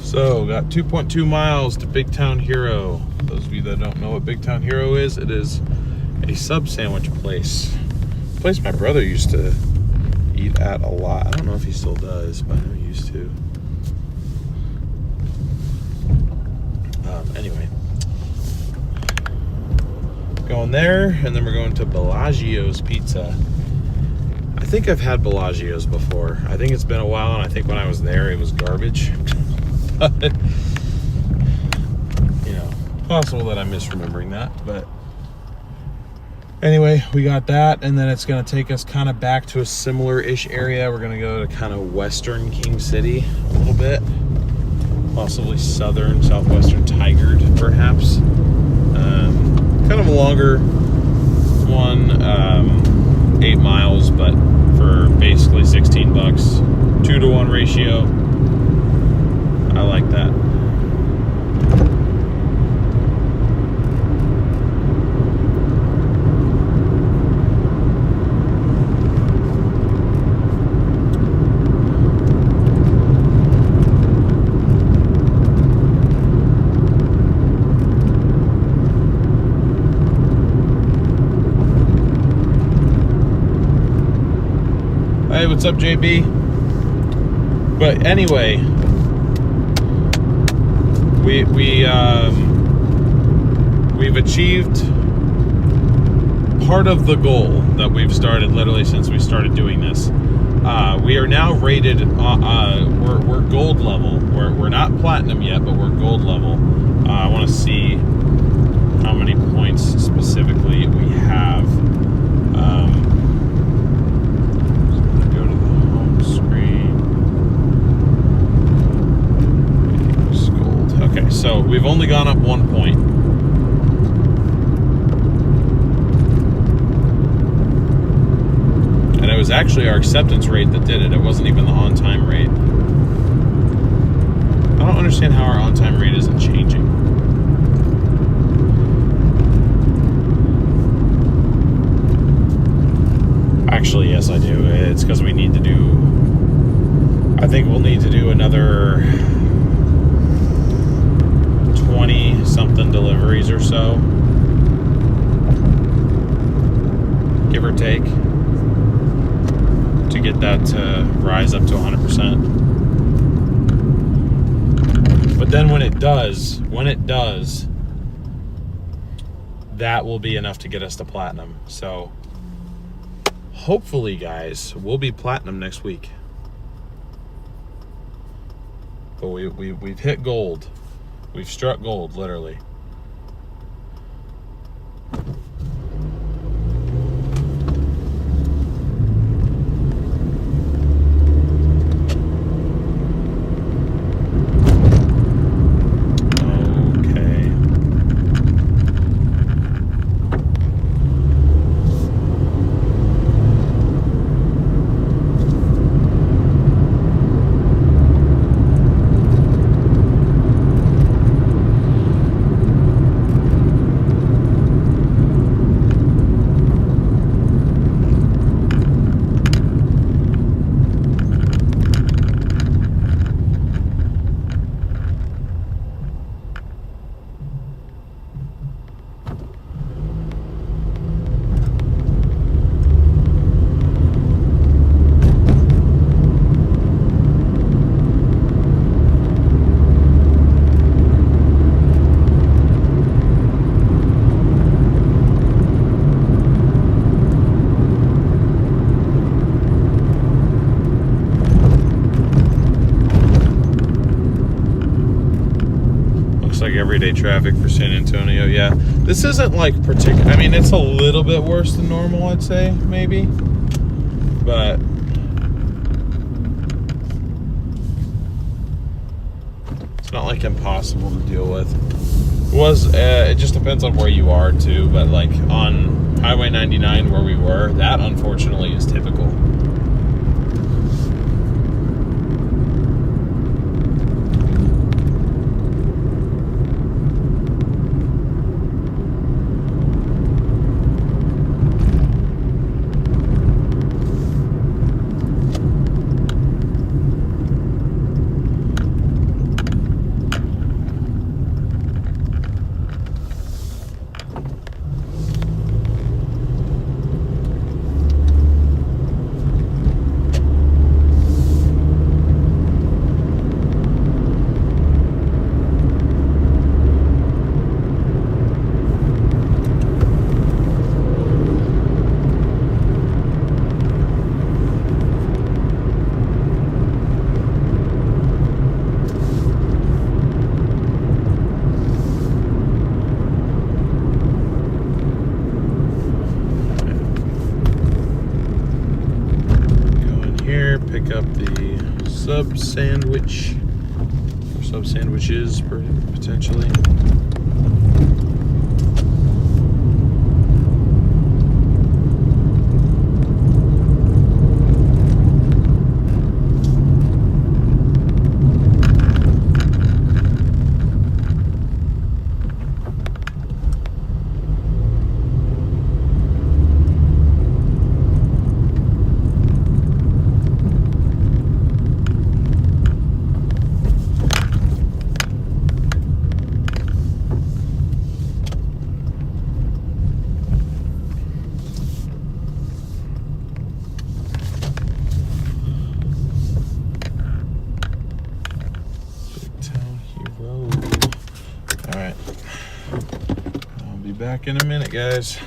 So, got 2.2 miles to Big Town Hero. Those of you that don't know what Big Town Hero is, it is a sub sandwich place. A place my brother used to eat at a lot. I don't know if he still does, but I know he used to. Anyway. Going there, and then we're going to Bellagio's Pizza. I think I've had Bellagio's before. I think it's been a while, and I think when I was there, it was garbage. But, you know, possible that I'm misremembering that, but anyway, we got that, and then it's going to take us kind of back to a similar-ish area. We're going to go to kind of western King City a little bit, possibly southern, southwestern Tigard, perhaps. Kind of a longer one, 8 miles, but for basically 16 bucks, 2-to-1 ratio. I like that. Hey, what's up, JB? But anyway, we've achieved part of the goal that we've started literally since we started doing this. We are now rated. We're gold level. We're not platinum yet, but we're gold level. I want to see how many points specifically we have. Go to the home screen. Gold. Okay, so we've only gone up 1 point. And it was actually our acceptance rate that did it. It wasn't even the on-time rate. I don't understand how our on-time rate isn't changing. Actually, yes, I do. It's because we need to do... I think we'll need to do another 20-something deliveries or so. Give or take. To get that to rise up to 100%. But then when it does, that will be enough to get us to platinum. So hopefully, guys, we'll be platinum next week. But we've hit gold. We've struck gold, literally. everyday traffic for San Antonio. Yeah, this isn't like particular. I mean, it's a little bit worse than normal, I'd say, maybe, but it's not like impossible to deal with. It just depends on where you are too, but like on Highway 99 where we were, that unfortunately is typical. Pick up the sub sandwich or sub sandwiches potentially. Alright, I'll be back in a minute, guys.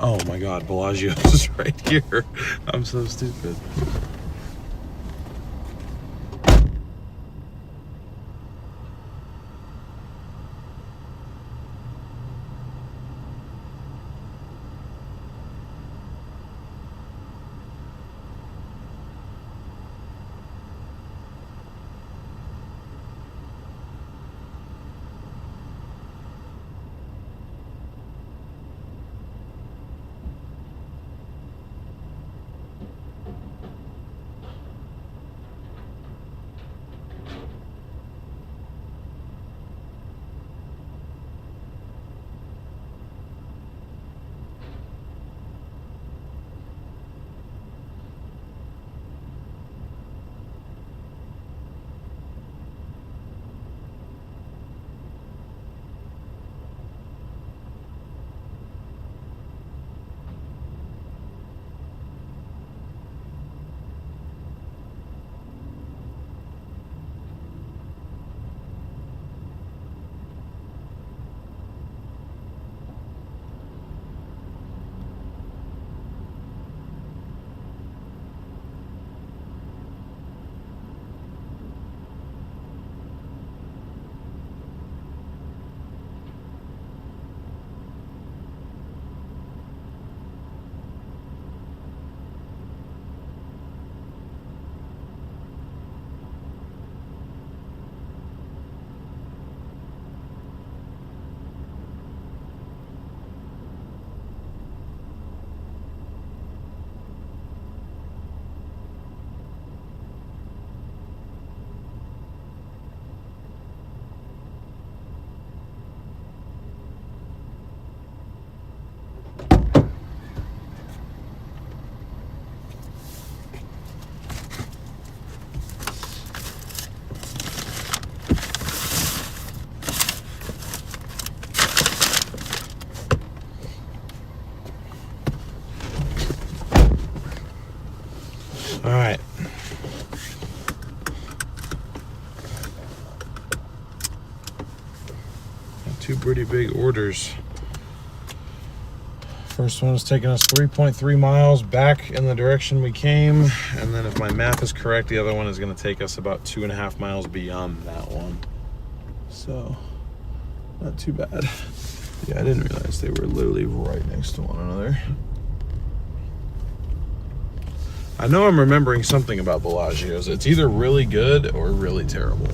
Oh my God, Bellagio's is right here. I'm so stupid. All right. Got two pretty big orders. First one is taking us 3.3 miles back in the direction we came, and then if my math is correct, the other one is going to take us about 2.5 miles beyond that one. So, not too bad. Yeah, I didn't realize they were literally right next to one another. I know I'm remembering something about Bellagio's. It's either really good or really terrible.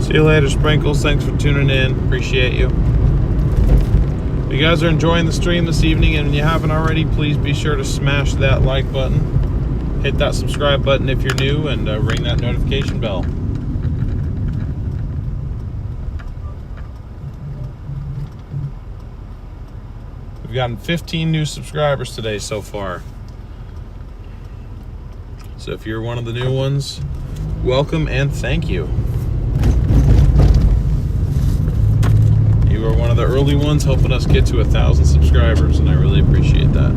See you later, Sprinkles. Thanks for tuning in. Appreciate you. If you guys are enjoying the stream this evening and you haven't already, please be sure to smash that like button. Hit that subscribe button if you're new, and ring that notification bell. We've gotten 15 new subscribers today so far. So if you're one of the new ones, welcome and thank you. You are one of the early ones helping us get to 1,000 subscribers, and I really appreciate that.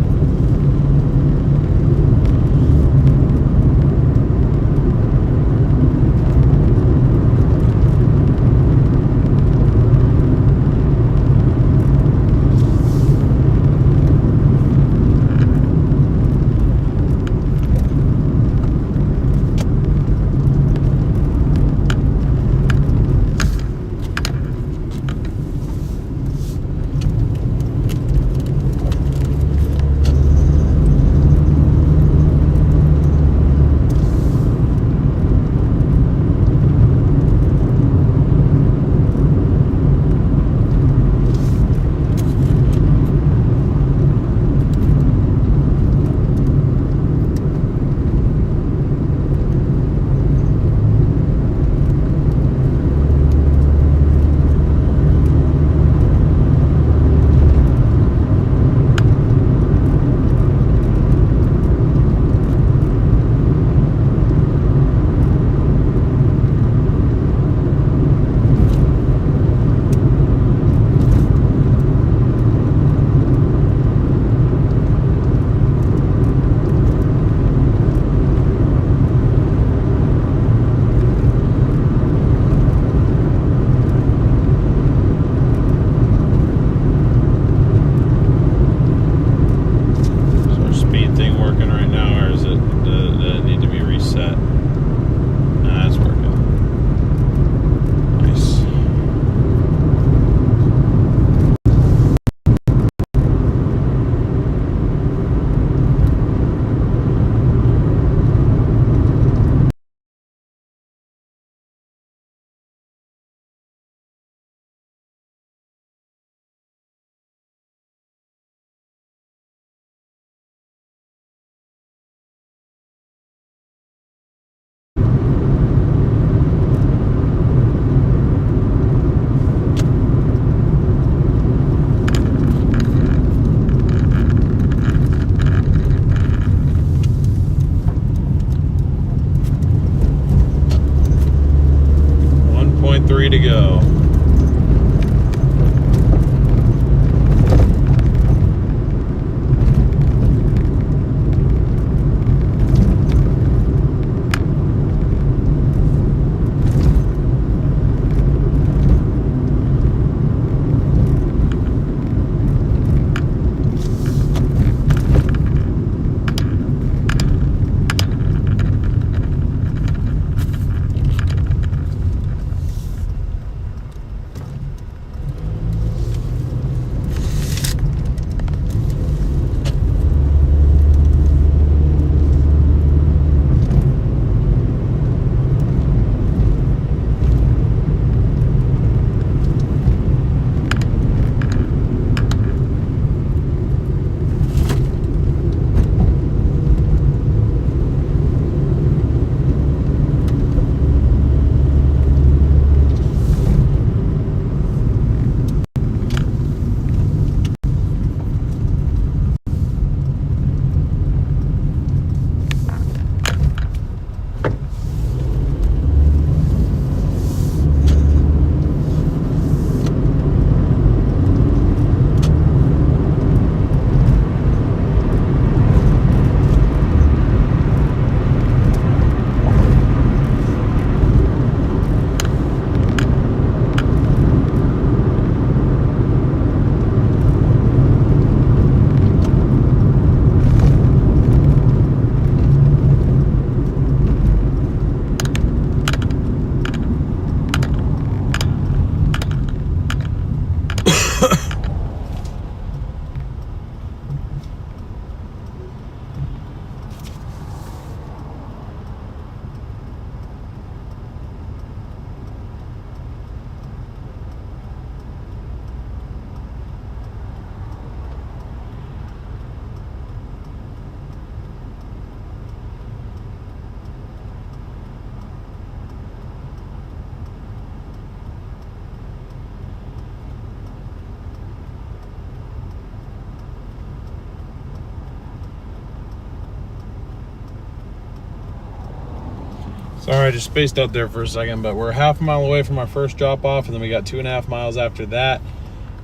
Sorry, I just spaced out there for a second, but we're half a mile away from our first drop off, and then we got 2.5 miles after that.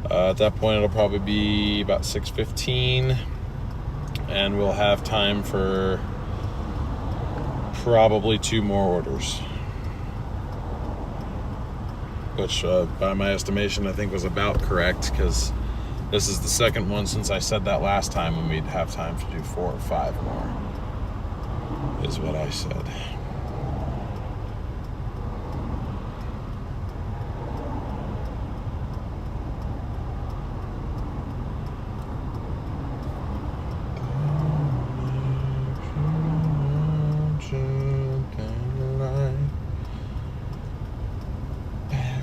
At that point, it'll probably be about 6:15, and we'll have time for probably 2 more orders, which by my estimation I think was about correct, because this is the second one since I said that last time, and we'd have time to do 4 or 5 more, is what I said.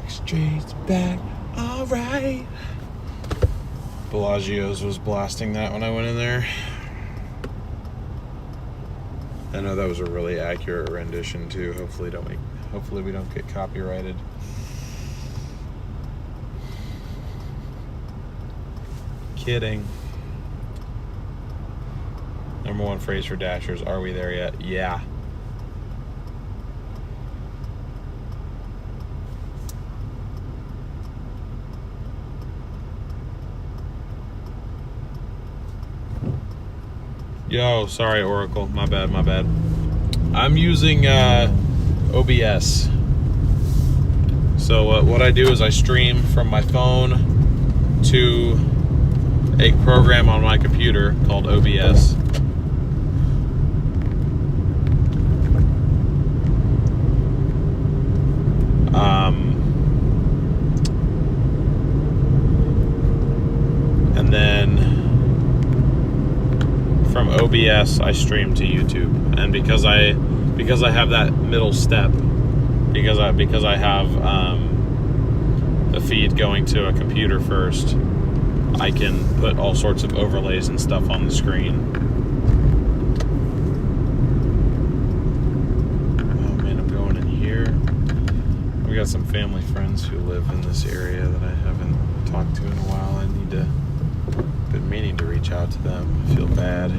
Streets back, all right. Bellagio's was blasting that when I went in there. I know that was a really accurate rendition too. Hopefully we don't get copyrighted. Kidding. Number 1 phrase for Dashers. Are we there yet? Yeah. Yo, sorry, Oracle. My bad. I'm using OBS. So what I do is I stream from my phone to a program on my computer called OBS. And then from OBS I stream to YouTube, and because I have that middle step, because I have the feed going to a computer first, I can put all sorts of overlays and stuff on the screen. Oh man, I'm going in here. We got some family friends who live in this area that I haven't talked to in a while. Been meaning to reach out to them. I feel bad.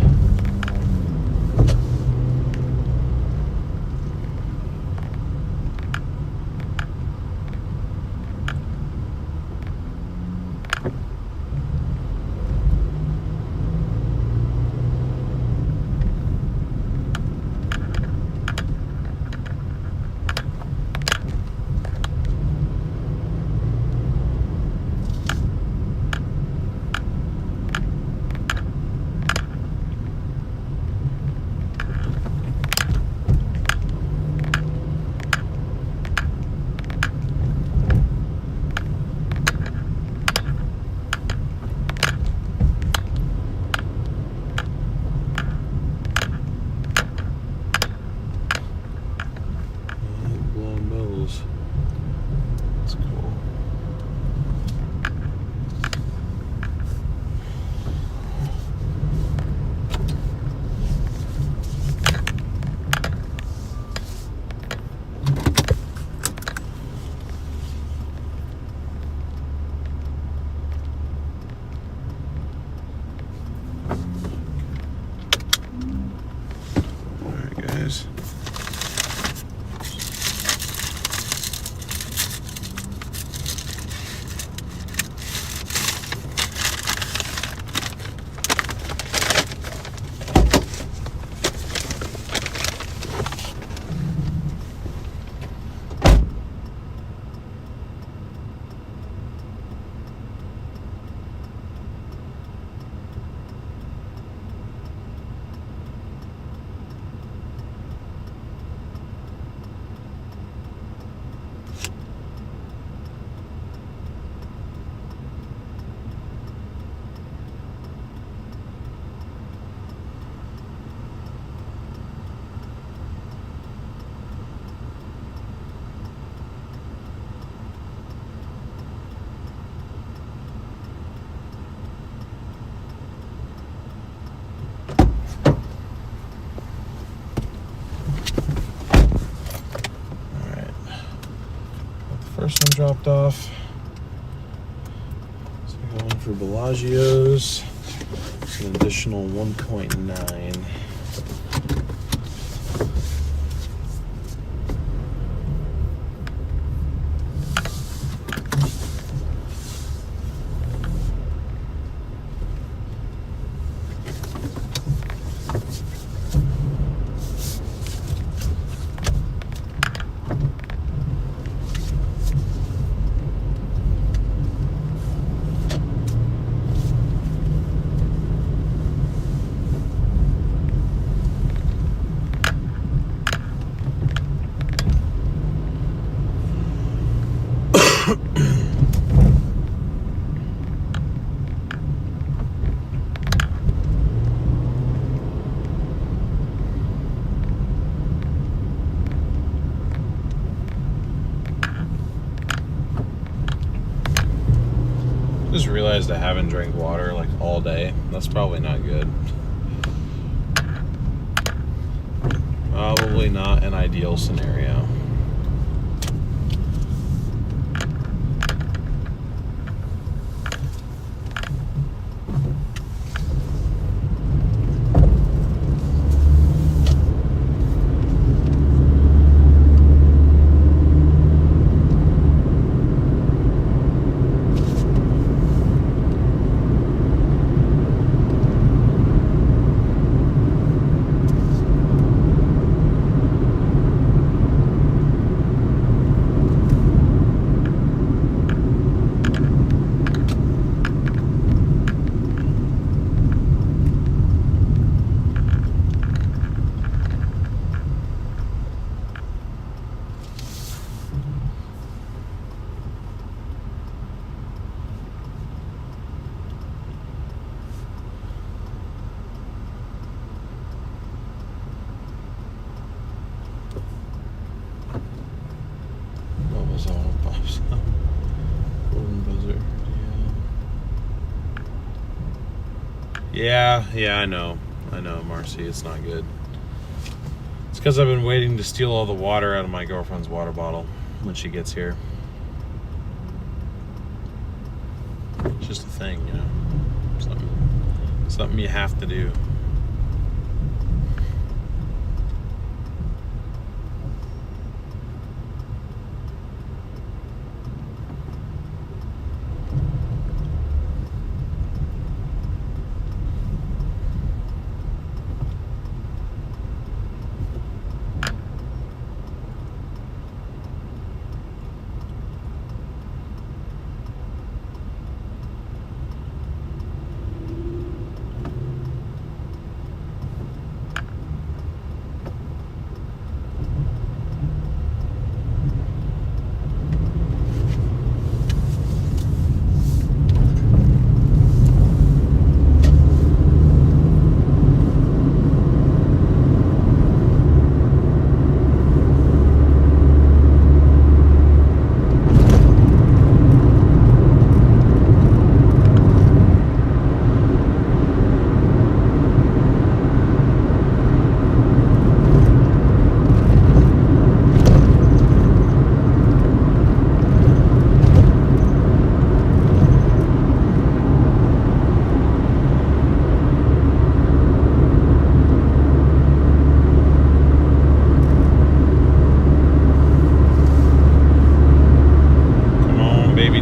First one dropped off. So we're going for Bellagio's. It's an additional 1.9. Just realized I haven't drank water like all day. That's probably not good. Probably not an ideal scenario. Yeah, I know, Marcy, it's not good. It's because I've been waiting to steal all the water out of my girlfriend's water bottle when she gets here. It's just a thing, you know, something you have to do.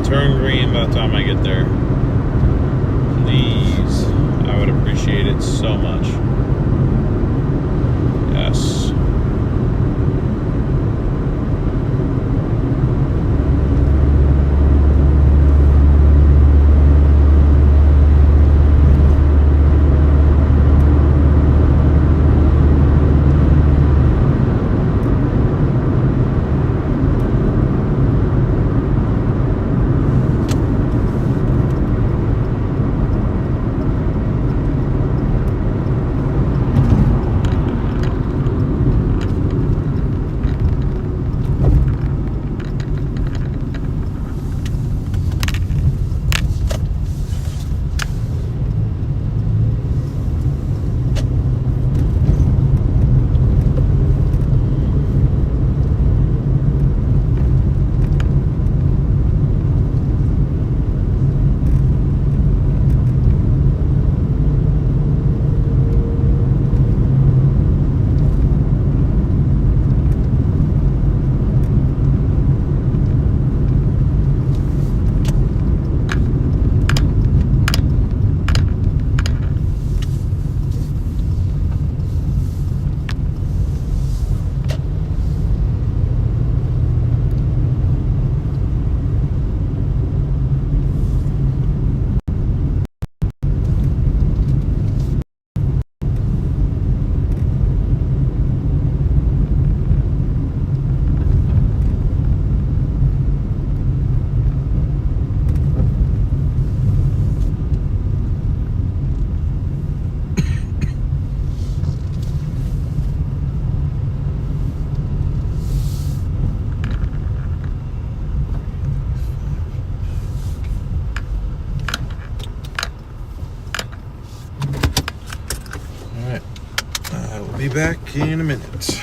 Turn green by the time I get there. Please. I would appreciate it so much. Yes. Be back in a minute.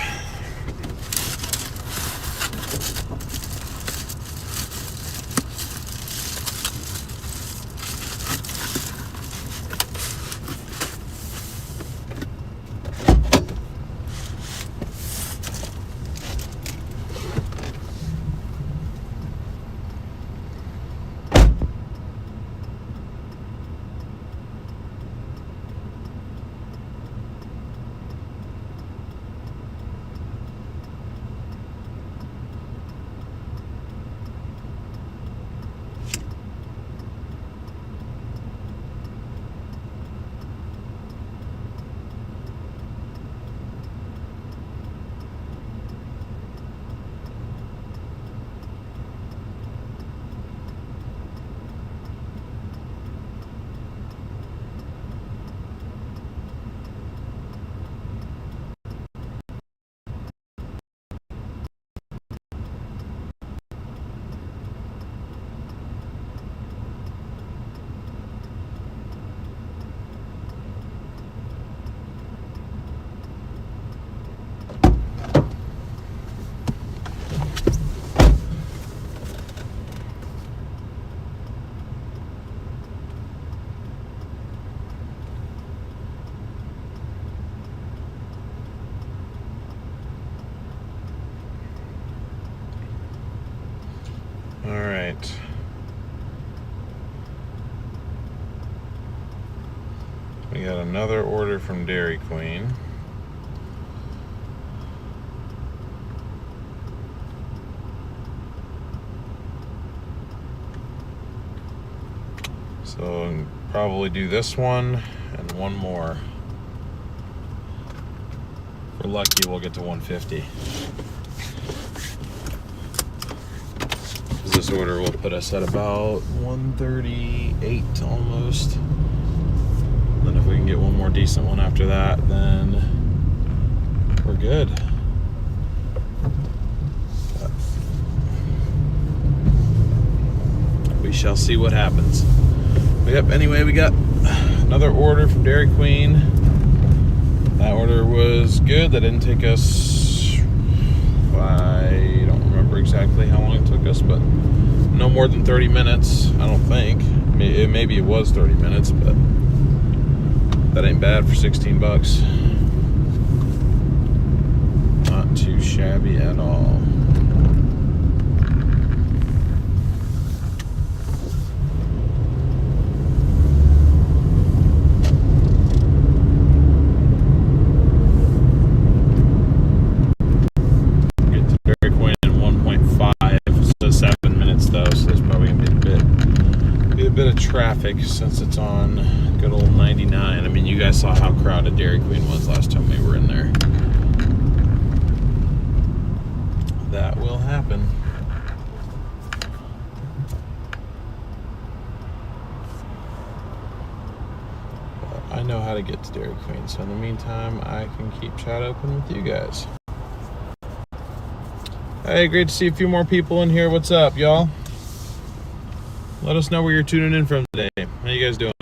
All right. We got another order from Dairy Queen. So probably do this one and one more. If we're lucky, we'll get to 150. This order will put us at about 138 almost. Then if we can get one more decent one after that, then we're good. We shall see what happens. But yep, anyway, we got another order from Dairy Queen. That order was good. That didn't take us, I don't remember exactly how long it took us, but no more than 30 minutes, I don't think. Maybe it was 30 minutes, but that ain't bad for 16 bucks. Not too shabby at all. Traffic since it's on good old 99. I mean, you guys saw how crowded Dairy Queen was last time we were in there. That will happen. But I know how to get to Dairy Queen, so in the meantime, I can keep chat open with you guys. Hey, great to see a few more people in here. What's up, y'all? Let us know where you're tuning in from today. How you guys doing?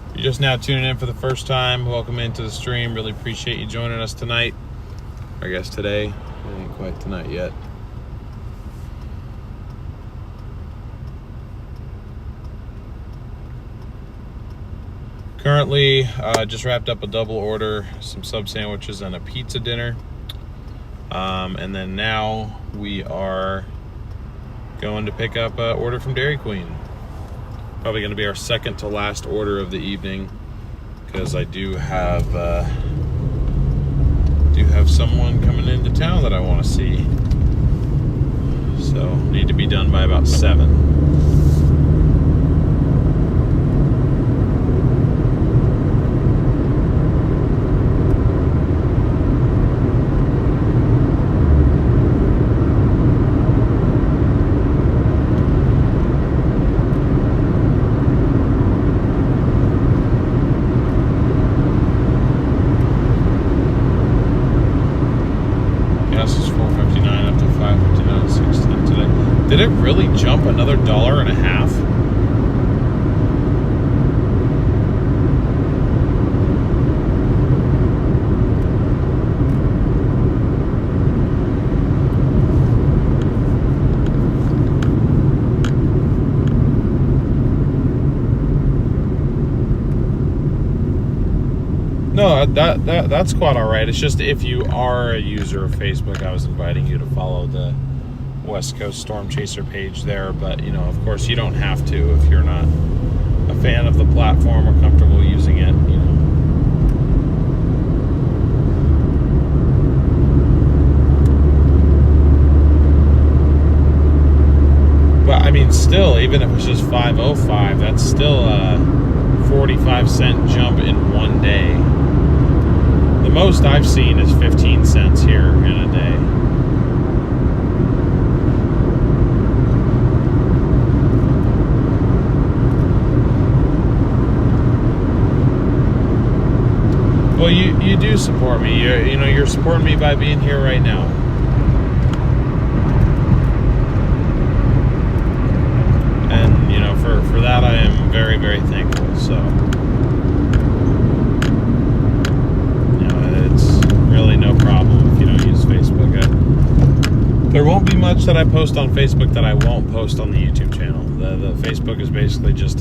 If you're just now tuning in for the first time, welcome into the stream. Really appreciate you joining us tonight. I guess today. It ain't quite tonight yet. Currently, just wrapped up a double order, some sub sandwiches and a pizza dinner. And then now we are going to pick up an order from Dairy Queen. Probably going to be our second to last order of the evening, because I do have someone coming into town that I want to see. So need to be done by about 7. Gas is $4.59 up to $5.59.16 today. Did it really jump another $1.50? No, that's quite all right. It's just if you are a user of Facebook, I was inviting you to follow the West Coast Storm Chaser page there. But, you know, of course, you don't have to if you're not a fan of the platform or comfortable using it, you know. But, I mean, still, even if it's just 5.05, that's still a 45-cent jump in one day. The most I've seen is 15 cents here in a day. Well, you do support me. You're supporting me by being here right now. And, you know, for that I am very, very thankful. So, really no problem if you don't use Facebook. There won't be much that I post on Facebook that I won't post on the YouTube channel. The Facebook is basically just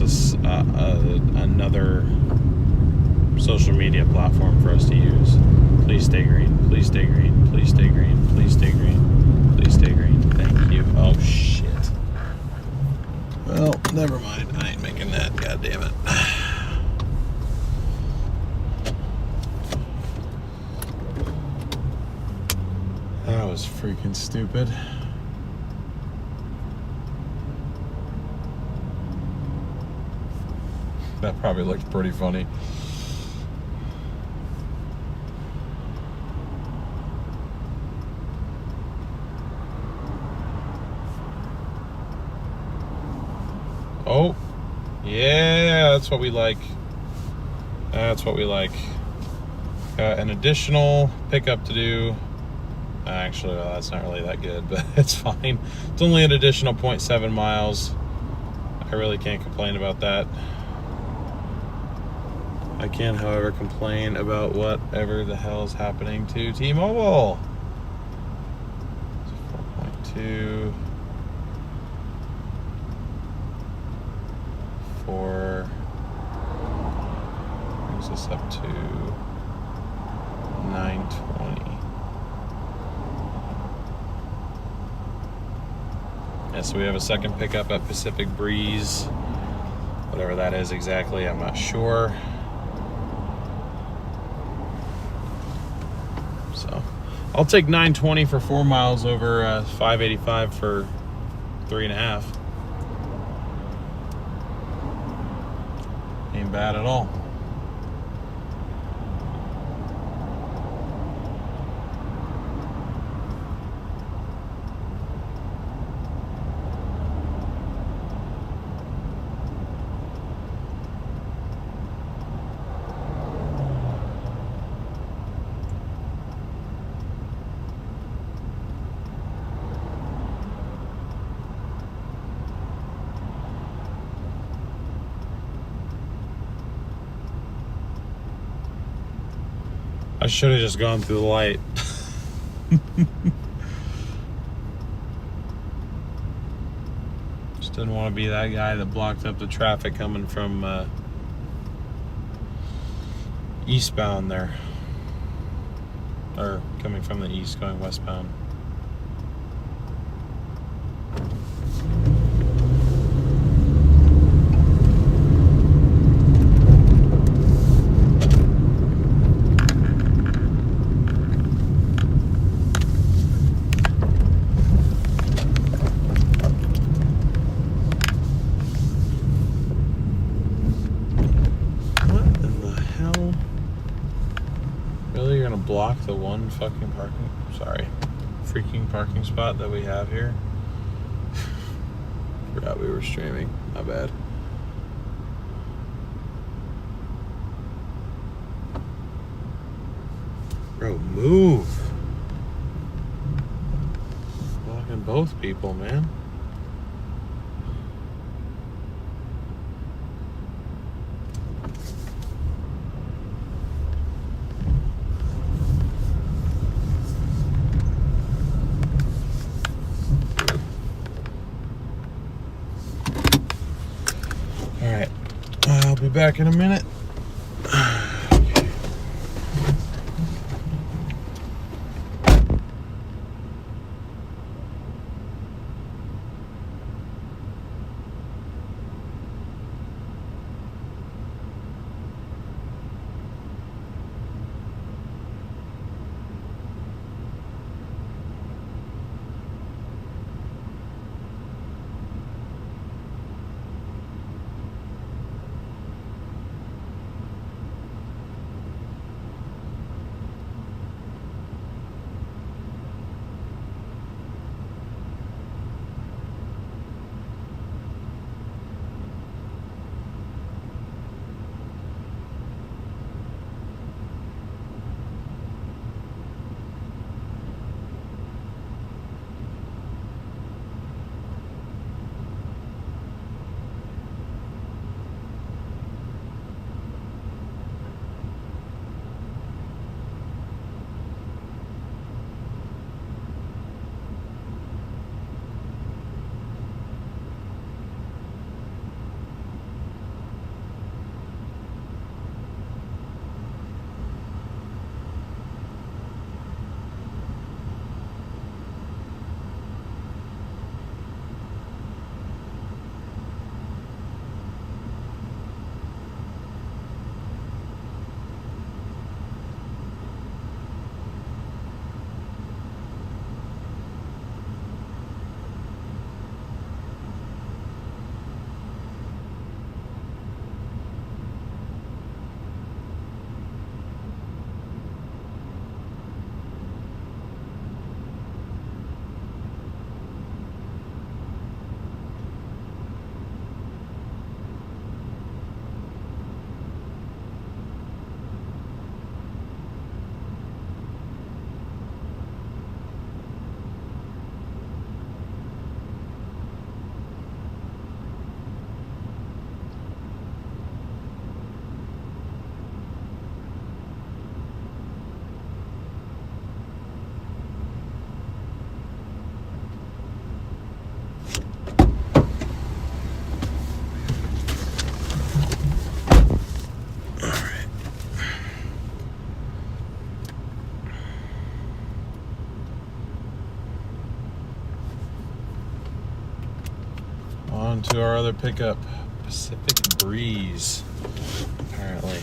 another social media platform for us to use. Please stay green. Please stay green. Please stay green. Please stay green. Please stay green. Thank you. Oh shit. Well, never mind. I ain't making that. God damn it. That was freaking stupid. That probably looked pretty funny. Oh, yeah, that's what we like. That's what we like. Got an additional pickup to do. Actually, well, that's not really that good, but it's fine. It's only an additional 0.7 miles. I really can't complain about that. I can, however, complain about whatever the hell is happening to T-Mobile. 4.2. 4. Brings us up to 920. Yeah, so we have a second pickup at Pacific Breeze. Whatever that is exactly, I'm not sure. So I'll take 920 for 4 miles over 585 for 3.5. Ain't bad at all. I should have just gone through the light. Just didn't want to be that guy that blocked up the traffic coming from eastbound there. Or coming from the east going westbound. Block the one fucking freaking parking spot that we have here. Forgot we were streaming. My bad. Bro, move. Blocking both people, man. Be back in a minute. On to our other pickup, Pacific Breeze, apparently.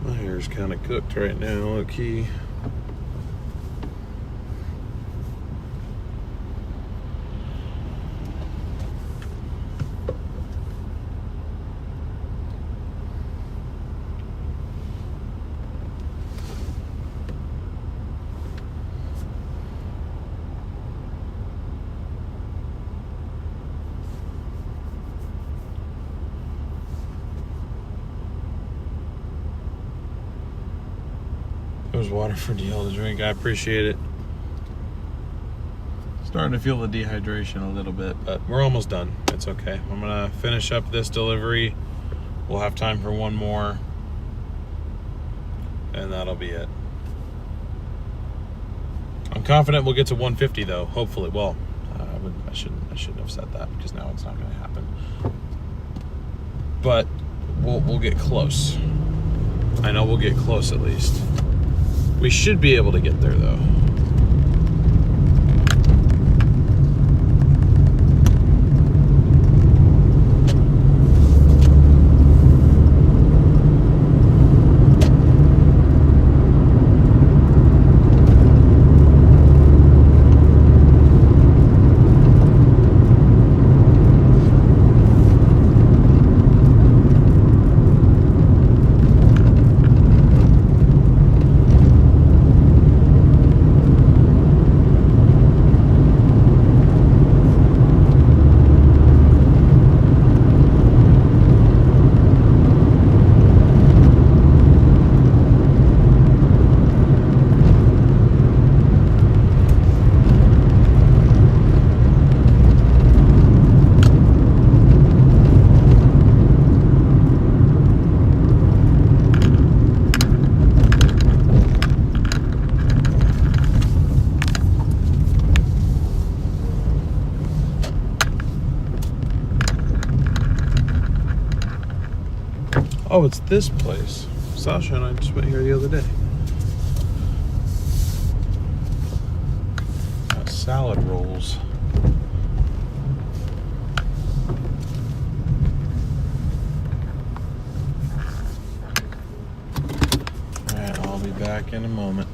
My hair's kind of cooked right now, low key. There's water for DL to drink. I appreciate it. Starting to feel the dehydration a little bit, but we're almost done. It's okay. I'm gonna finish up this delivery. We'll have time for one more, and that'll be it. I'm confident we'll get to 150 though. Hopefully. Well, I shouldn't have said that because now it's not going to happen. But we'll get close. I know we'll get close at least. We should be able to get there though. Oh, it's this place. Sasha and I just went here the other day. Got salad rolls. Alright, I'll be back in a moment.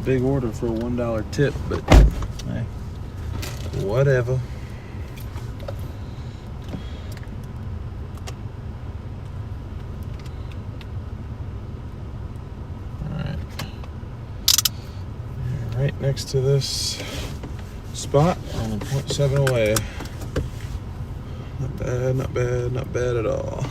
big order for a $1 tip, but hey, whatever. Right next to this spot, only 0.7 away. Not bad, not bad, not bad at all.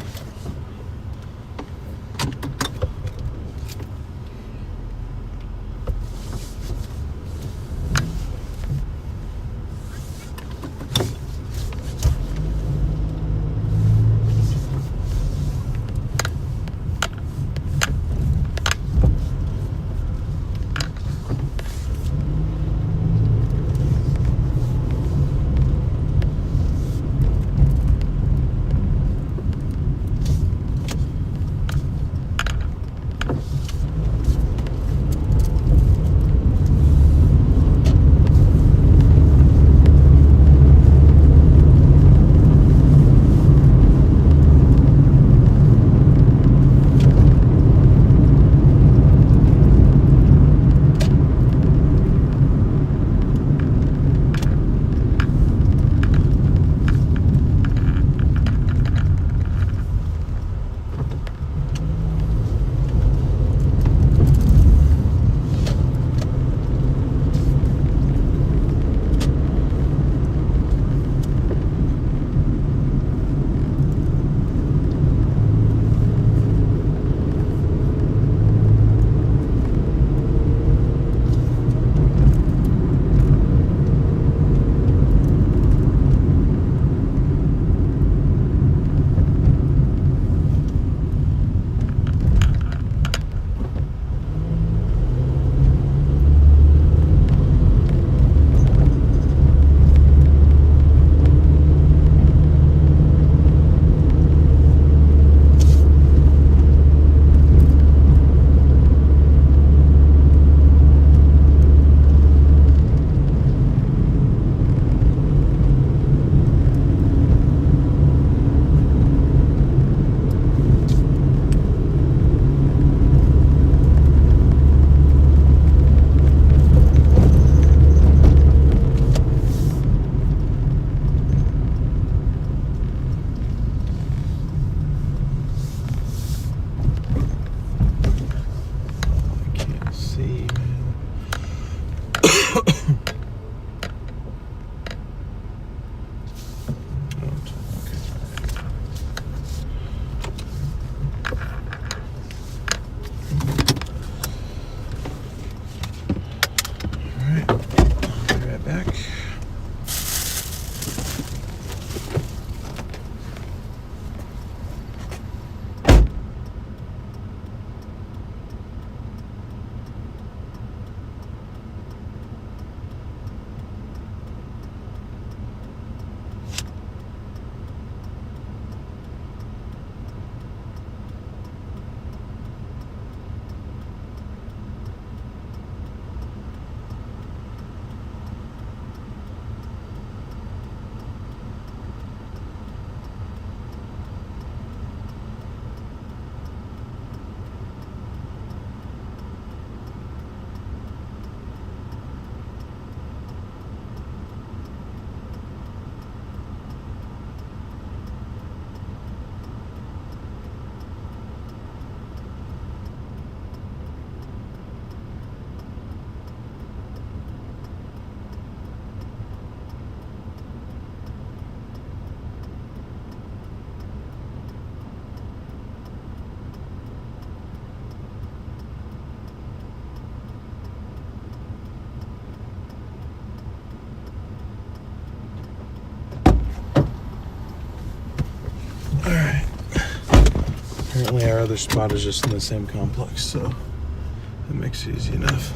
Apparently our other spot is just in the same complex, so that makes it easy enough.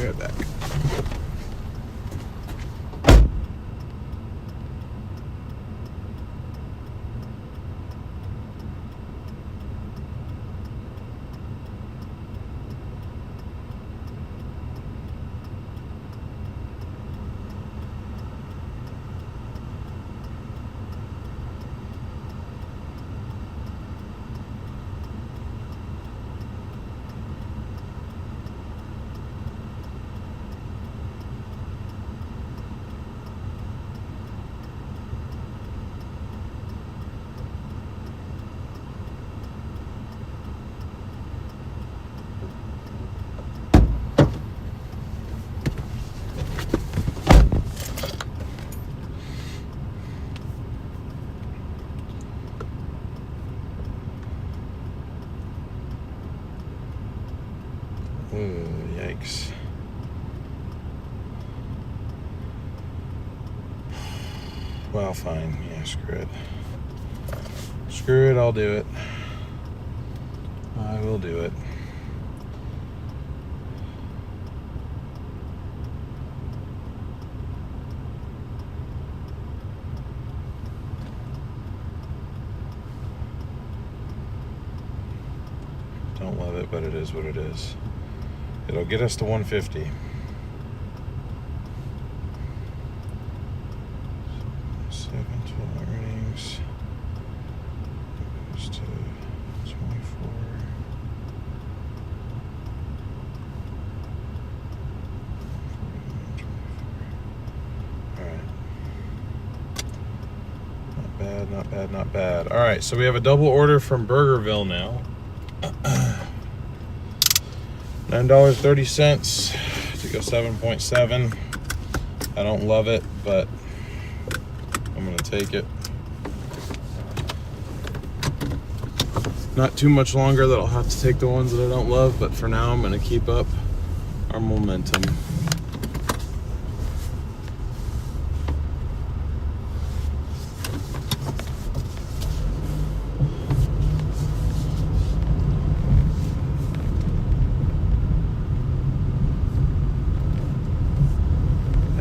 be right back. Yikes. Well, fine. Yeah, screw it. Screw it, I'll do it. I will do it. Don't love it, but it is what it is. It'll get us to 150. Earnings goes to 24. All right. Not bad, not bad, not bad. All right, so we have a double order from Burgerville now. $9.30 to go 7.7. I don't love it, but I'm gonna take it. Not too much longer that I'll have to take the ones that I don't love, but for now I'm gonna keep up our momentum.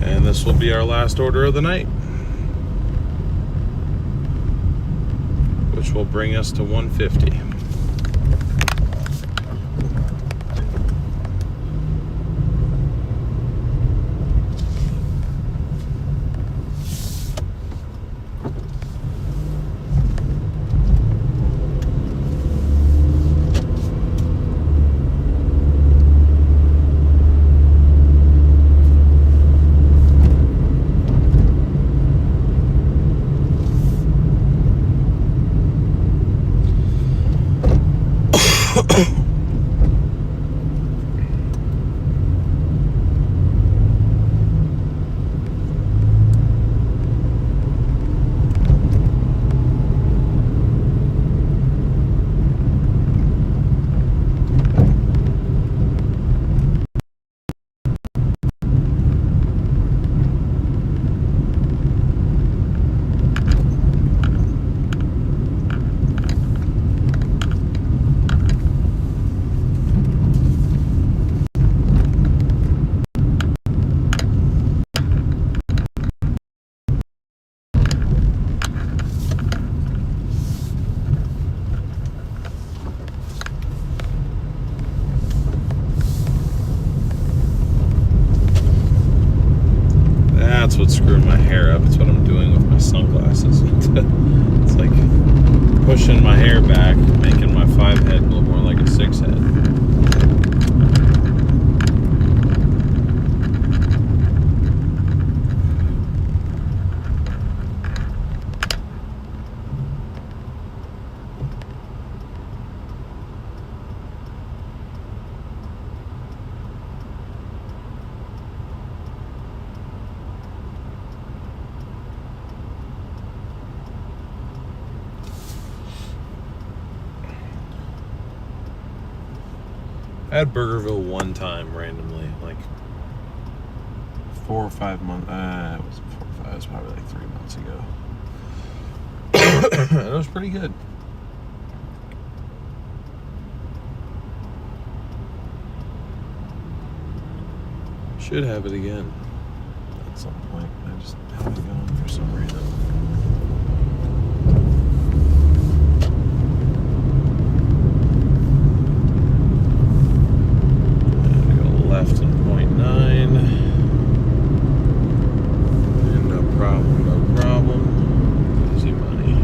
And this will be our last order of the night, which will bring us to 150. That's what's screwing my hair up. It's what I'm doing with my sunglasses. It's like pushing my hair back, making my 5 head look more like a 6 head. I had Burgerville one time randomly, like 4 or 5 months. It wasn't 4 or 5. It was probably like 3 months ago. It was pretty good. Should have it again at some point. I just haven't gone for some reason. Left in 0.9, and no problem, easy money.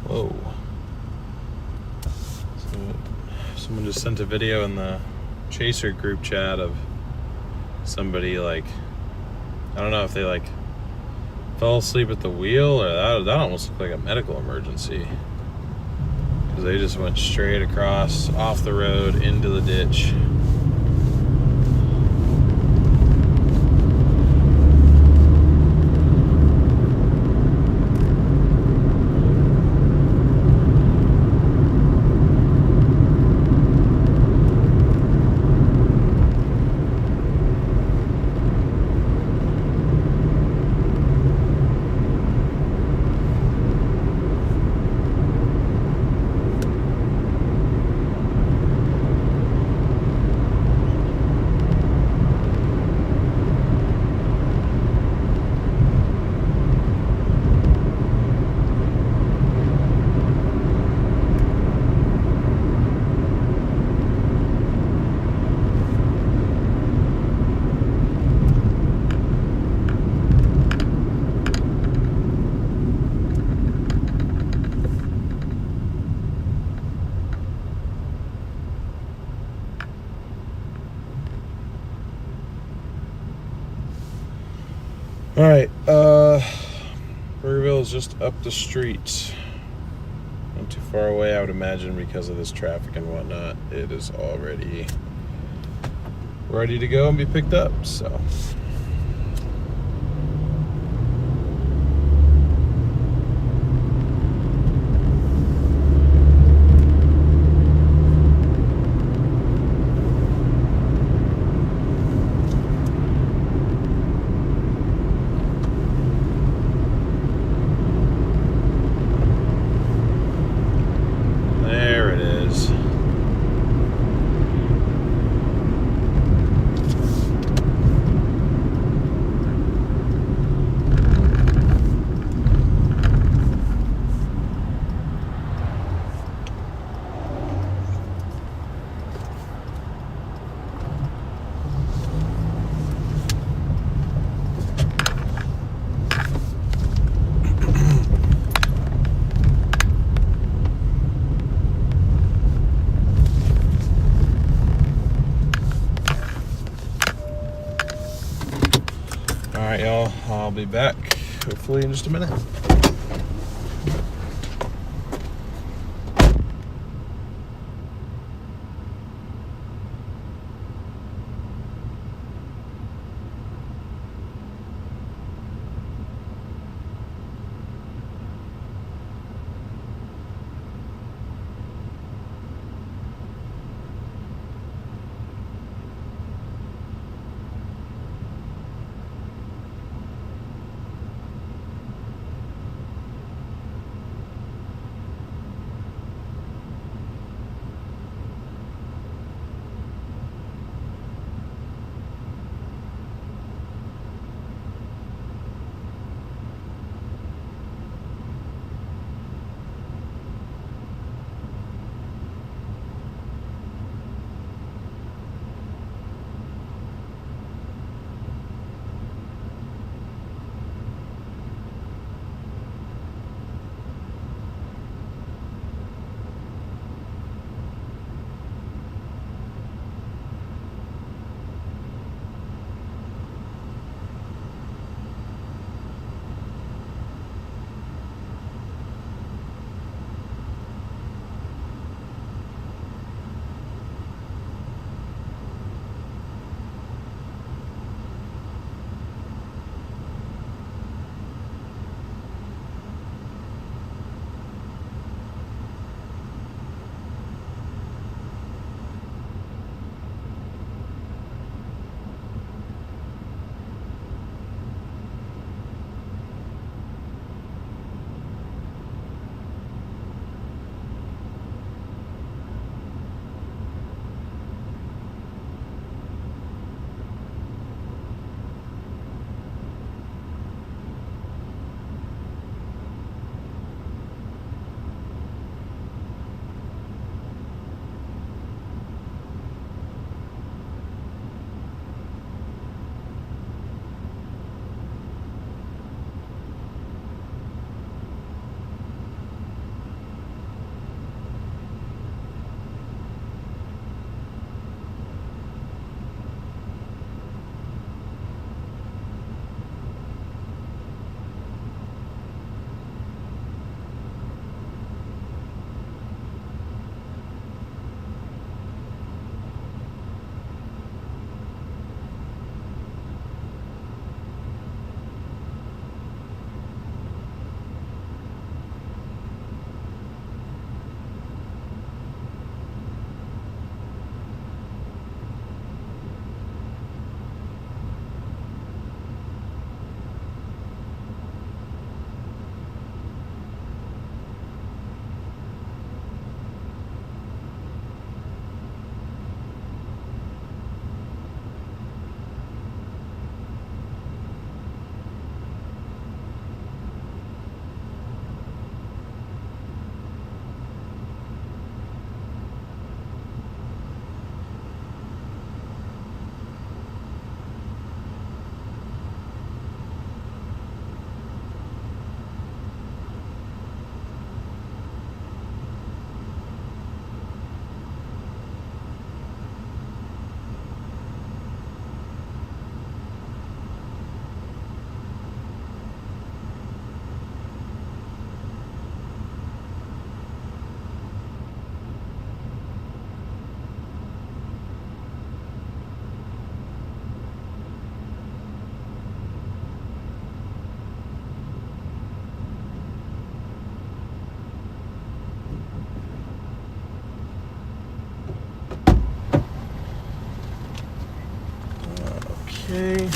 Whoa. So, someone just sent a video in the Chaser group chat of somebody, like, I don't know if they, like, fell asleep at the wheel, or that almost looked like a medical emergency. Because they just went straight across, off the road, into the ditch. All right, Burgerville is just up the street. Not too far away, I would imagine, because of this traffic and whatnot. It is already ready to go and be picked up, so. There it is. All right, y'all, I'll be back hopefully in just a minute. Okay. There's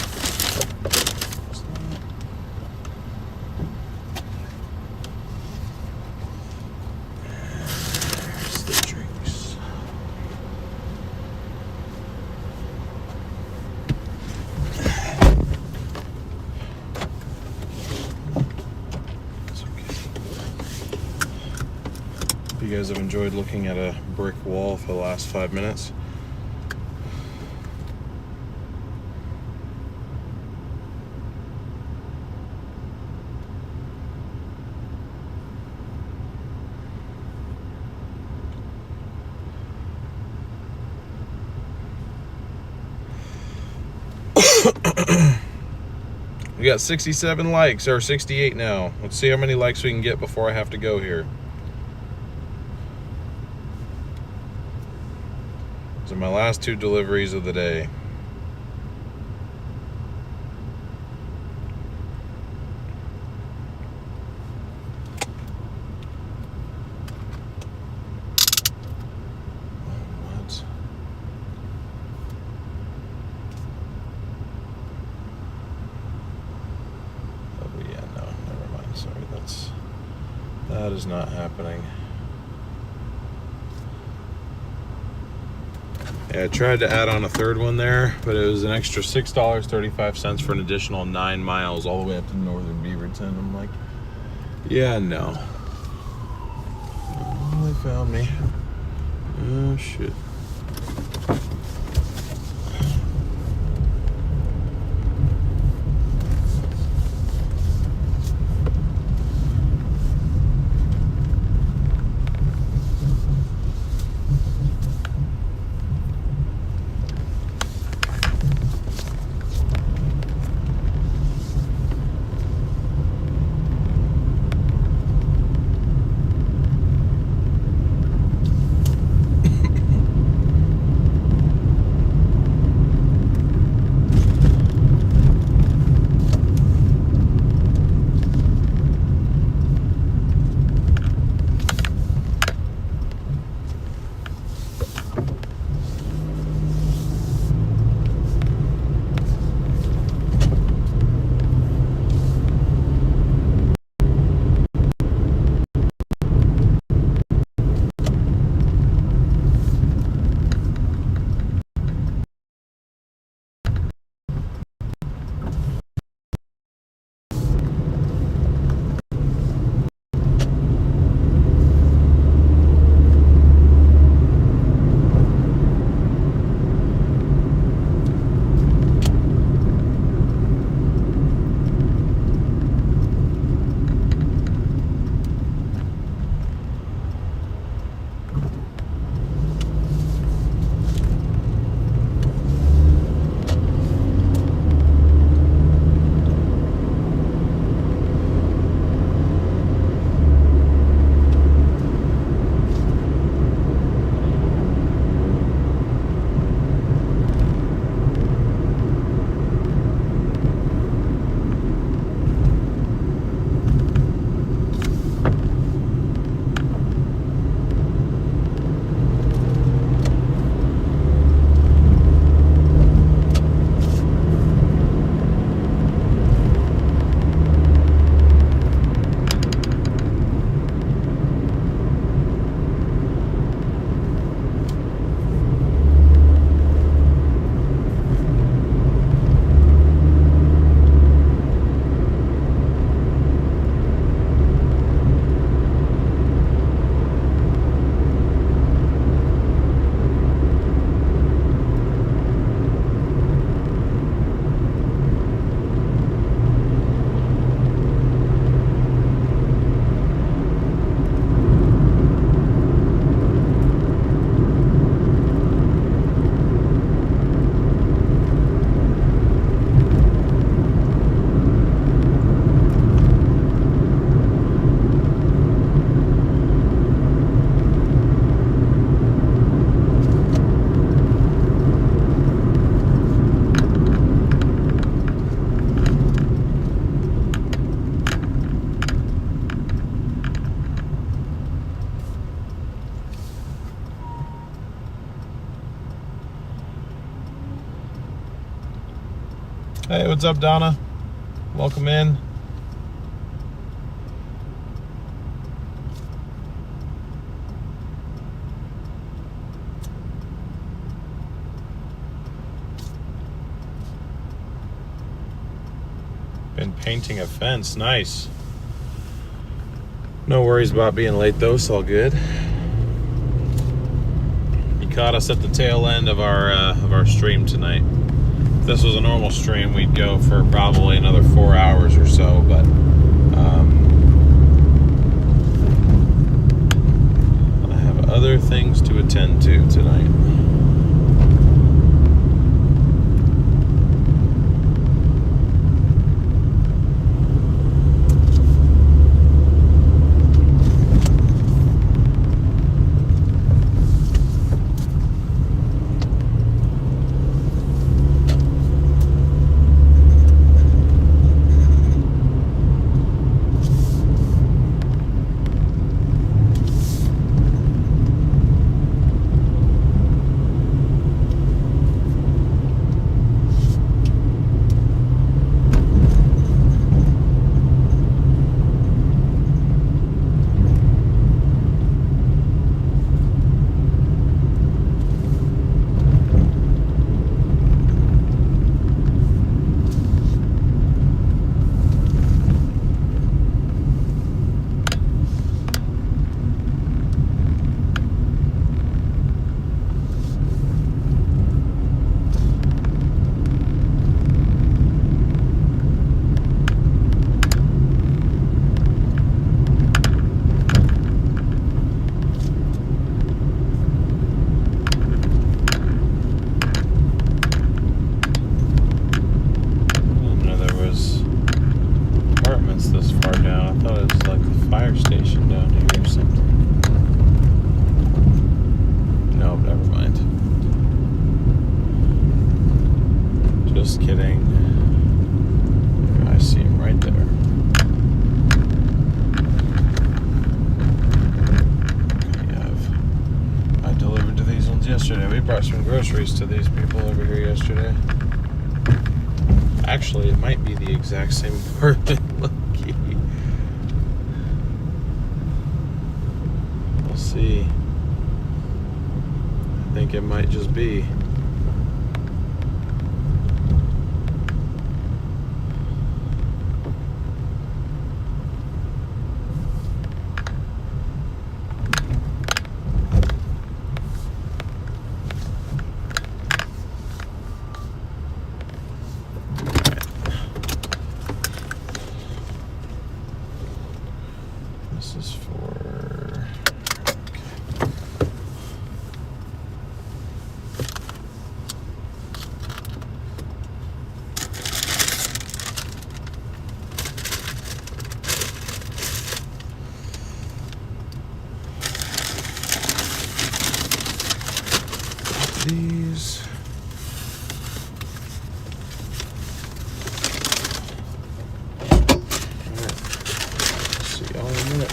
the drinks. It's okay. You guys have enjoyed looking at a brick wall for the last 5 minutes. We got 67 likes, or 68 now. Let's see how many likes we can get before I have to go here. These are my last 2 deliveries of the day. What? Oh yeah, no, never mind. Sorry, that is not happening. Yeah, I tried to add on a third one there, but it was an extra $6.35 for an additional 9 miles all the way up to northern Beaverton. I'm like, yeah, no. Oh, they found me. Oh, shit. Hey, what's up, Donna? Welcome in. Been painting a fence. Nice. No worries about being late though, it's all good. You caught us at the tail end of our stream tonight. If this was a normal stream, we'd go for probably another 4 hours or so, but I have other things to attend to tonight. Some groceries to these people over here yesterday. Actually, it might be the exact same apartment. Lucky. We'll see. I think it might just be. This is for... these. Alright. See y'all in a minute.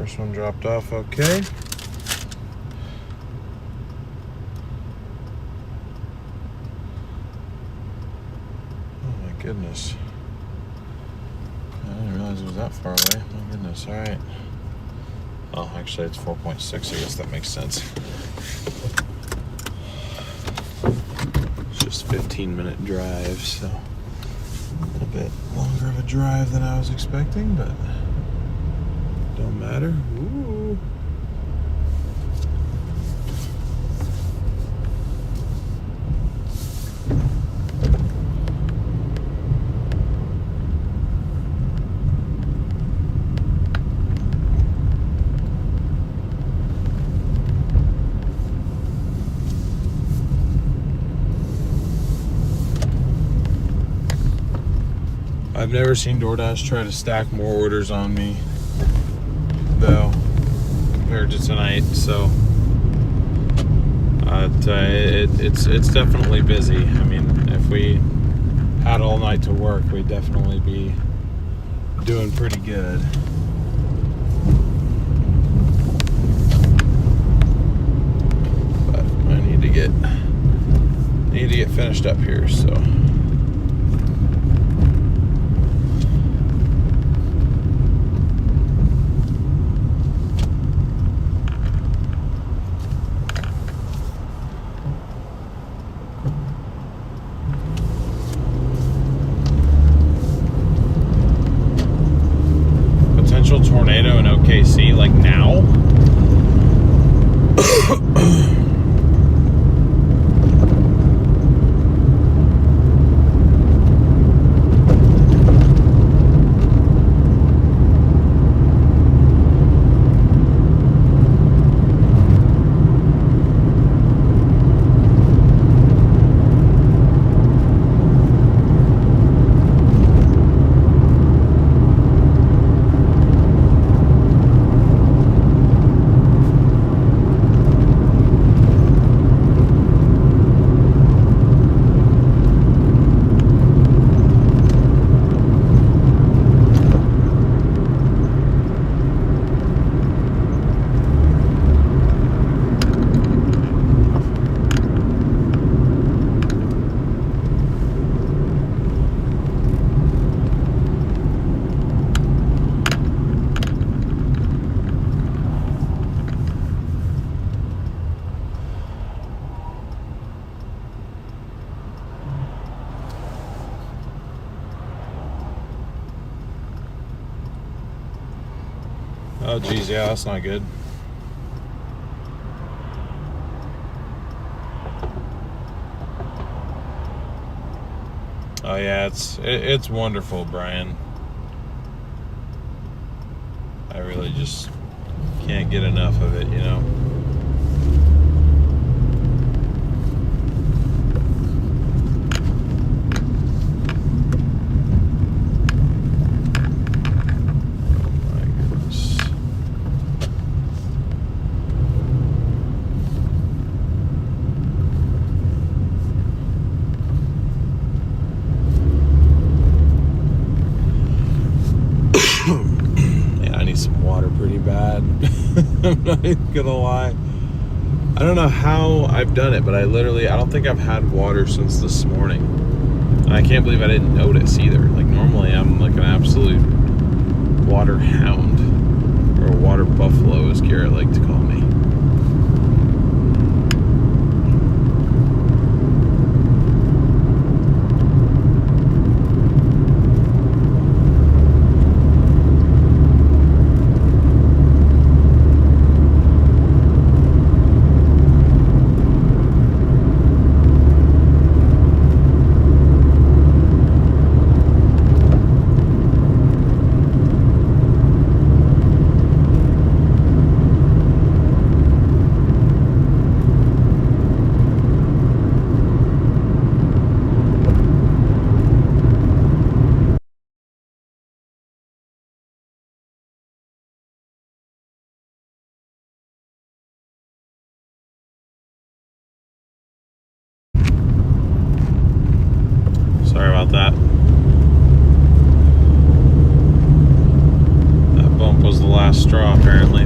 First one dropped off okay. Oh my goodness. I didn't realize it was that far away. My goodness, alright. Oh, actually it's 4.6, I guess that makes sense. It's just 15-minute drive, so a little bit longer of a drive than I was expecting, but don't matter. Ooh. I've never seen Doordash try to stack more orders on me, though, compared to tonight. So it's definitely busy. I mean, if we had all night to work, we'd definitely be doing pretty good. But I need to get finished up here, so. Tornado in OKC, like now? Oh geez, yeah, that's not good. Oh yeah, it's wonderful, Brian. I really just can't get enough of it, you know. Pretty bad. I'm not even gonna lie. I don't know how I've done it, but I don't think I've had water since this morning. And I can't believe I didn't notice either. Like normally I'm like an absolute water hound, or a water buffalo as Garrett liked to call me. Sorry about that. That bump was the last straw, apparently.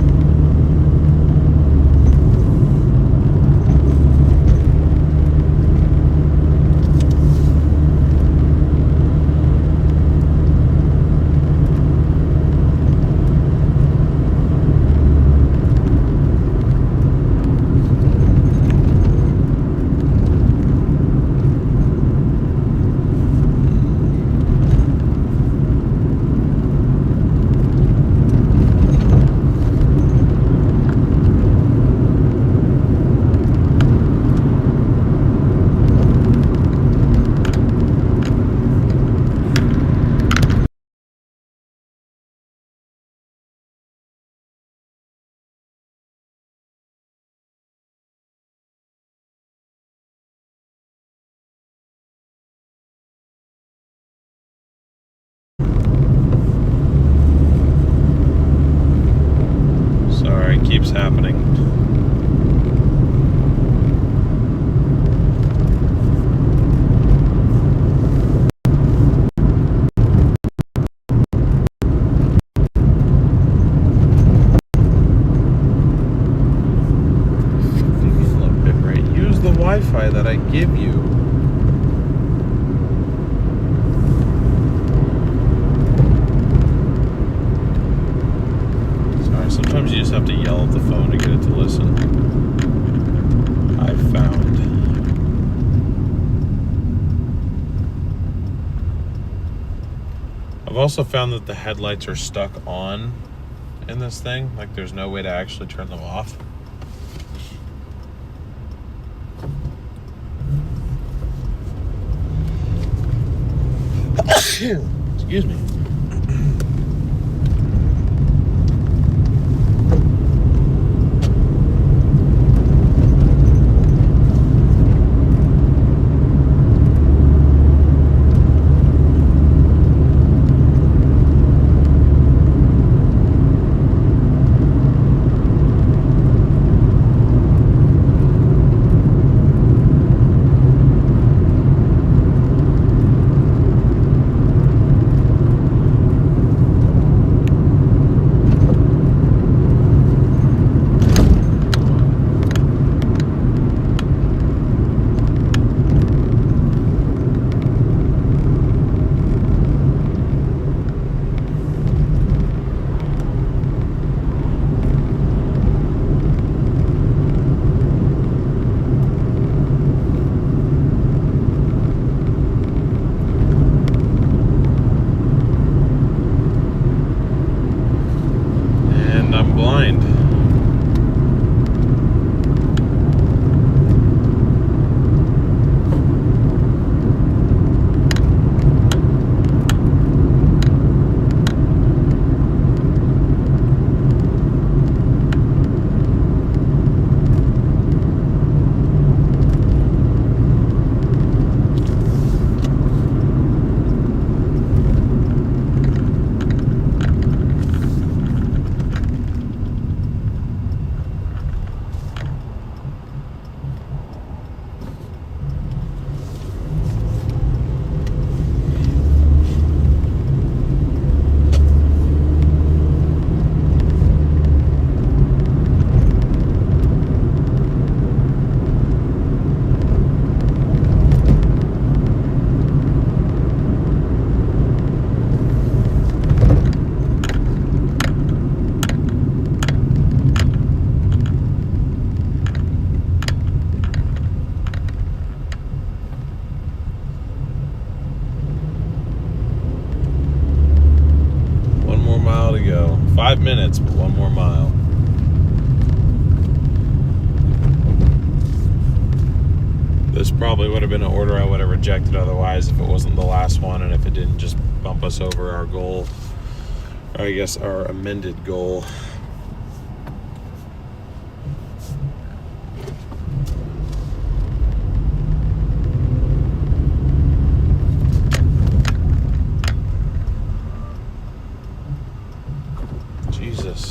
also found that the headlights are stuck on in this thing. Like there's no way to actually turn them off. Excuse me. Mile to go. 5 minutes, but 1 more mile. This probably would have been an order I would have rejected otherwise if it wasn't the last one and if it didn't just bump us over our goal, or I guess our amended goal. Jesus.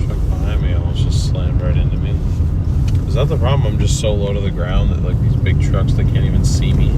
Truck behind me almost just slammed right into me. Is that the problem? I'm just so low to the ground that like these big trucks, they can't even see me.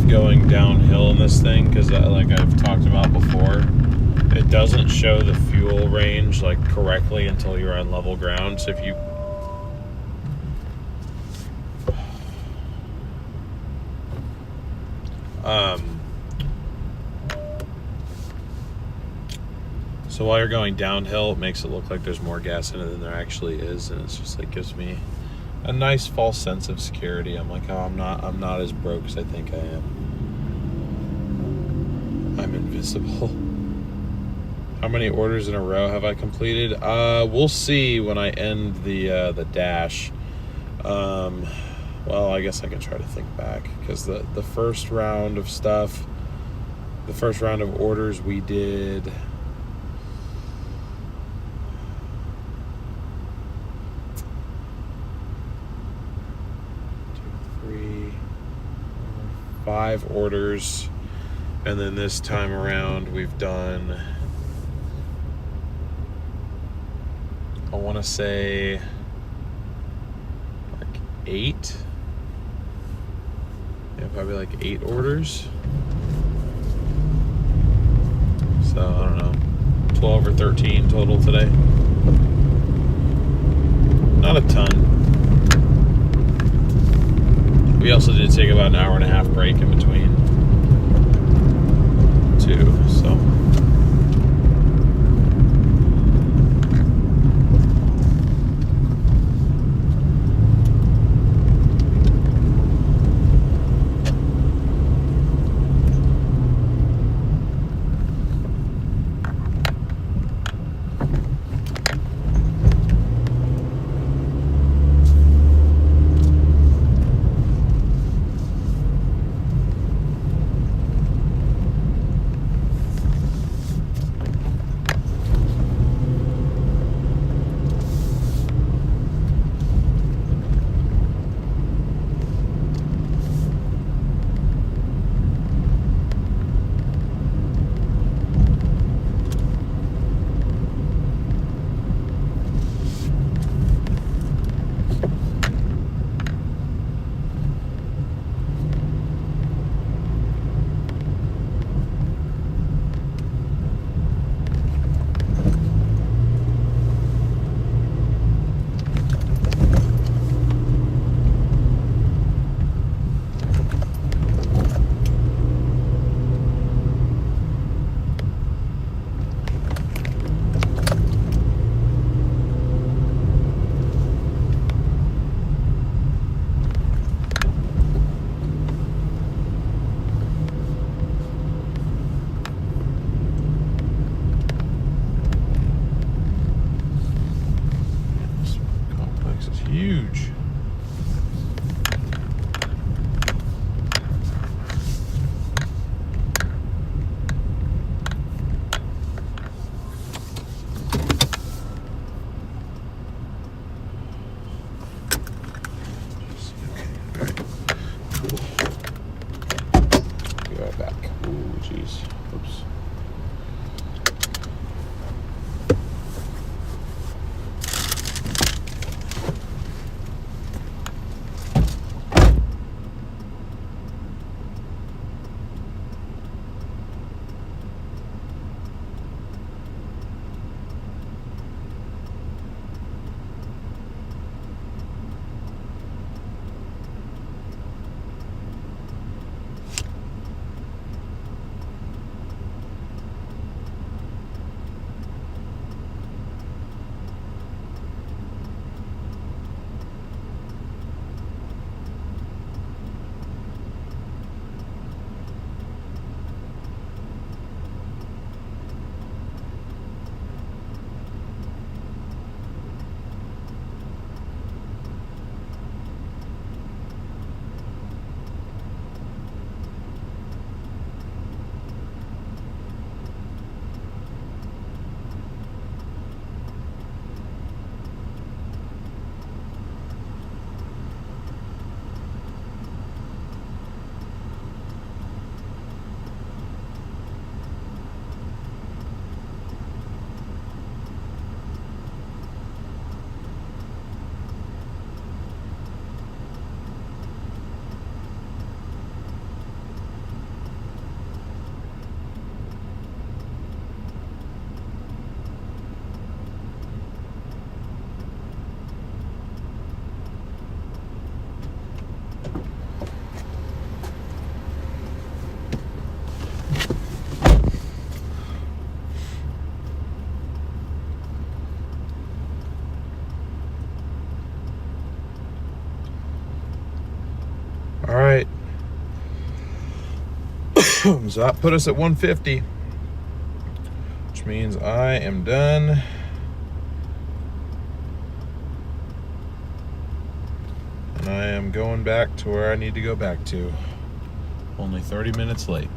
Going downhill in this thing because like I've talked about before, it doesn't show the fuel range like correctly until you're on level ground. So if you so while you're going downhill, it makes it look like there's more gas in it than there actually is, and it's just like gives me a nice false sense of security. I'm like, oh, I'm not as broke as I think I am. I'm invisible. How many orders in a row have I completed? We'll see when I end the dash. Well, I guess I can try to think back because the first round of stuff, the first round of orders we did. 5 orders, and then this time around we've done, I want to say, like 8. Yeah, probably like 8 orders. So I don't know, 12 or 13 total today. Not a ton. We also did take about an hour and a half break in between too, so. Huge. Be right back. Ooh, jeez. Oops. All right. So that put us at 150, which means I am done. And I am going back to where I need to go back to. Only 30 minutes late.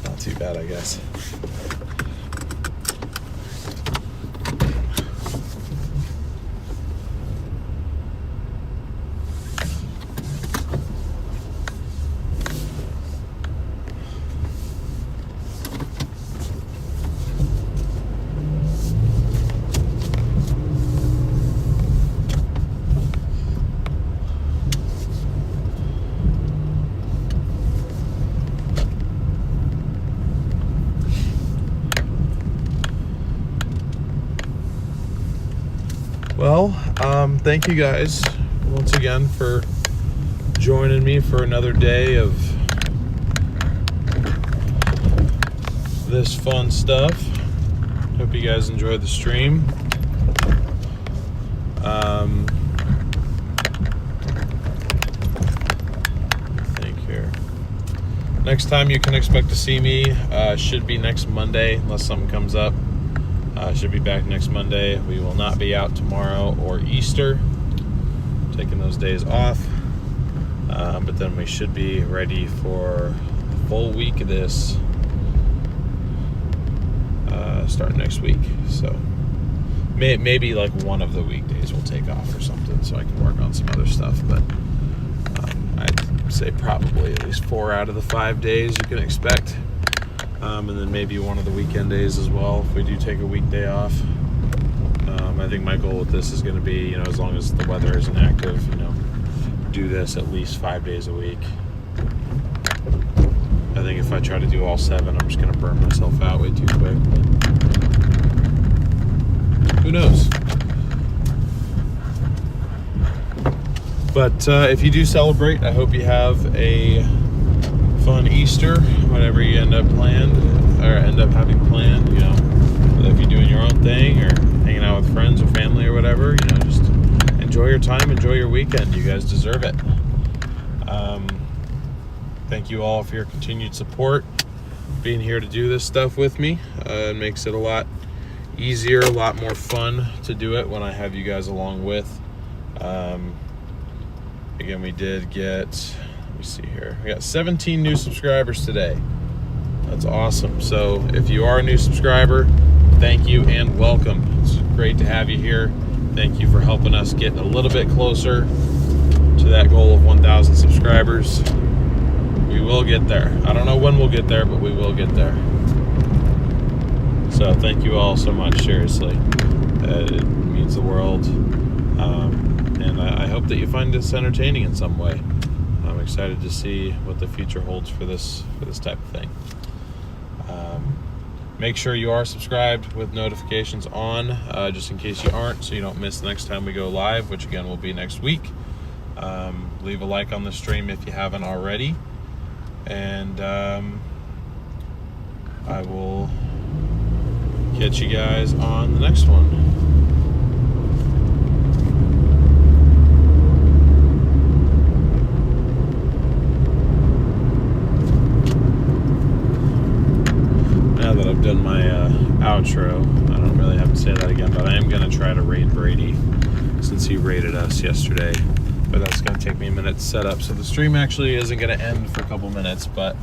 Not too bad, I guess. Well, thank you guys once again for joining me for another day of this fun stuff. Hope you guys enjoyed the stream. Think here. Next time you can expect to see me should be next Monday, unless something comes up. Should be back next Monday. We will not be out tomorrow or Easter. Taking those days off. But then we should be ready for a full week of this starting next week. So maybe like one of the weekdays we'll take off or something so I can work on some other stuff. But I'd say probably at least 4 out of the 5 days you can expect. And then maybe one of the weekend days as well if we do take a weekday off. I think my goal with this is going to be, as long as the weather isn't active, do this at least 5 days a week. I think if I try to do all 7, I'm just going to burn myself out way too quick. Who knows? But if you do celebrate, I hope you have a fun Easter, whatever you end up having planned. If you're doing your own thing or hanging out with friends or family or whatever, just enjoy your time, enjoy your weekend. You guys deserve it. Thank you all for your continued support, being here to do this stuff with me. It makes it a lot easier, a lot more fun to do it when I have you guys along with. Again, we did get, let me see here, we got 17 new subscribers today. That's awesome. So if you are a new subscriber, thank you and welcome. It's great to have you here. Thank you for helping us get a little bit closer to that goal of 1,000 subscribers. We will get there. I don't know when we'll get there, but we will get there. So thank you all so much, seriously. It means the world. And I hope that you find this entertaining in some way. I'm excited to see what the future holds for this type of thing. Make sure you are subscribed with notifications on, just in case you aren't, so you don't miss the next time we go live, which again will be next week. Leave a like on the stream if you haven't already. And I will catch you guys on the next one. Now that I've done my outro, I don't really have to say that again, but I am going to try to raid Brady since he raided us yesterday. But that's going to take me a minute to set up. So the stream actually isn't going to end for a couple minutes, but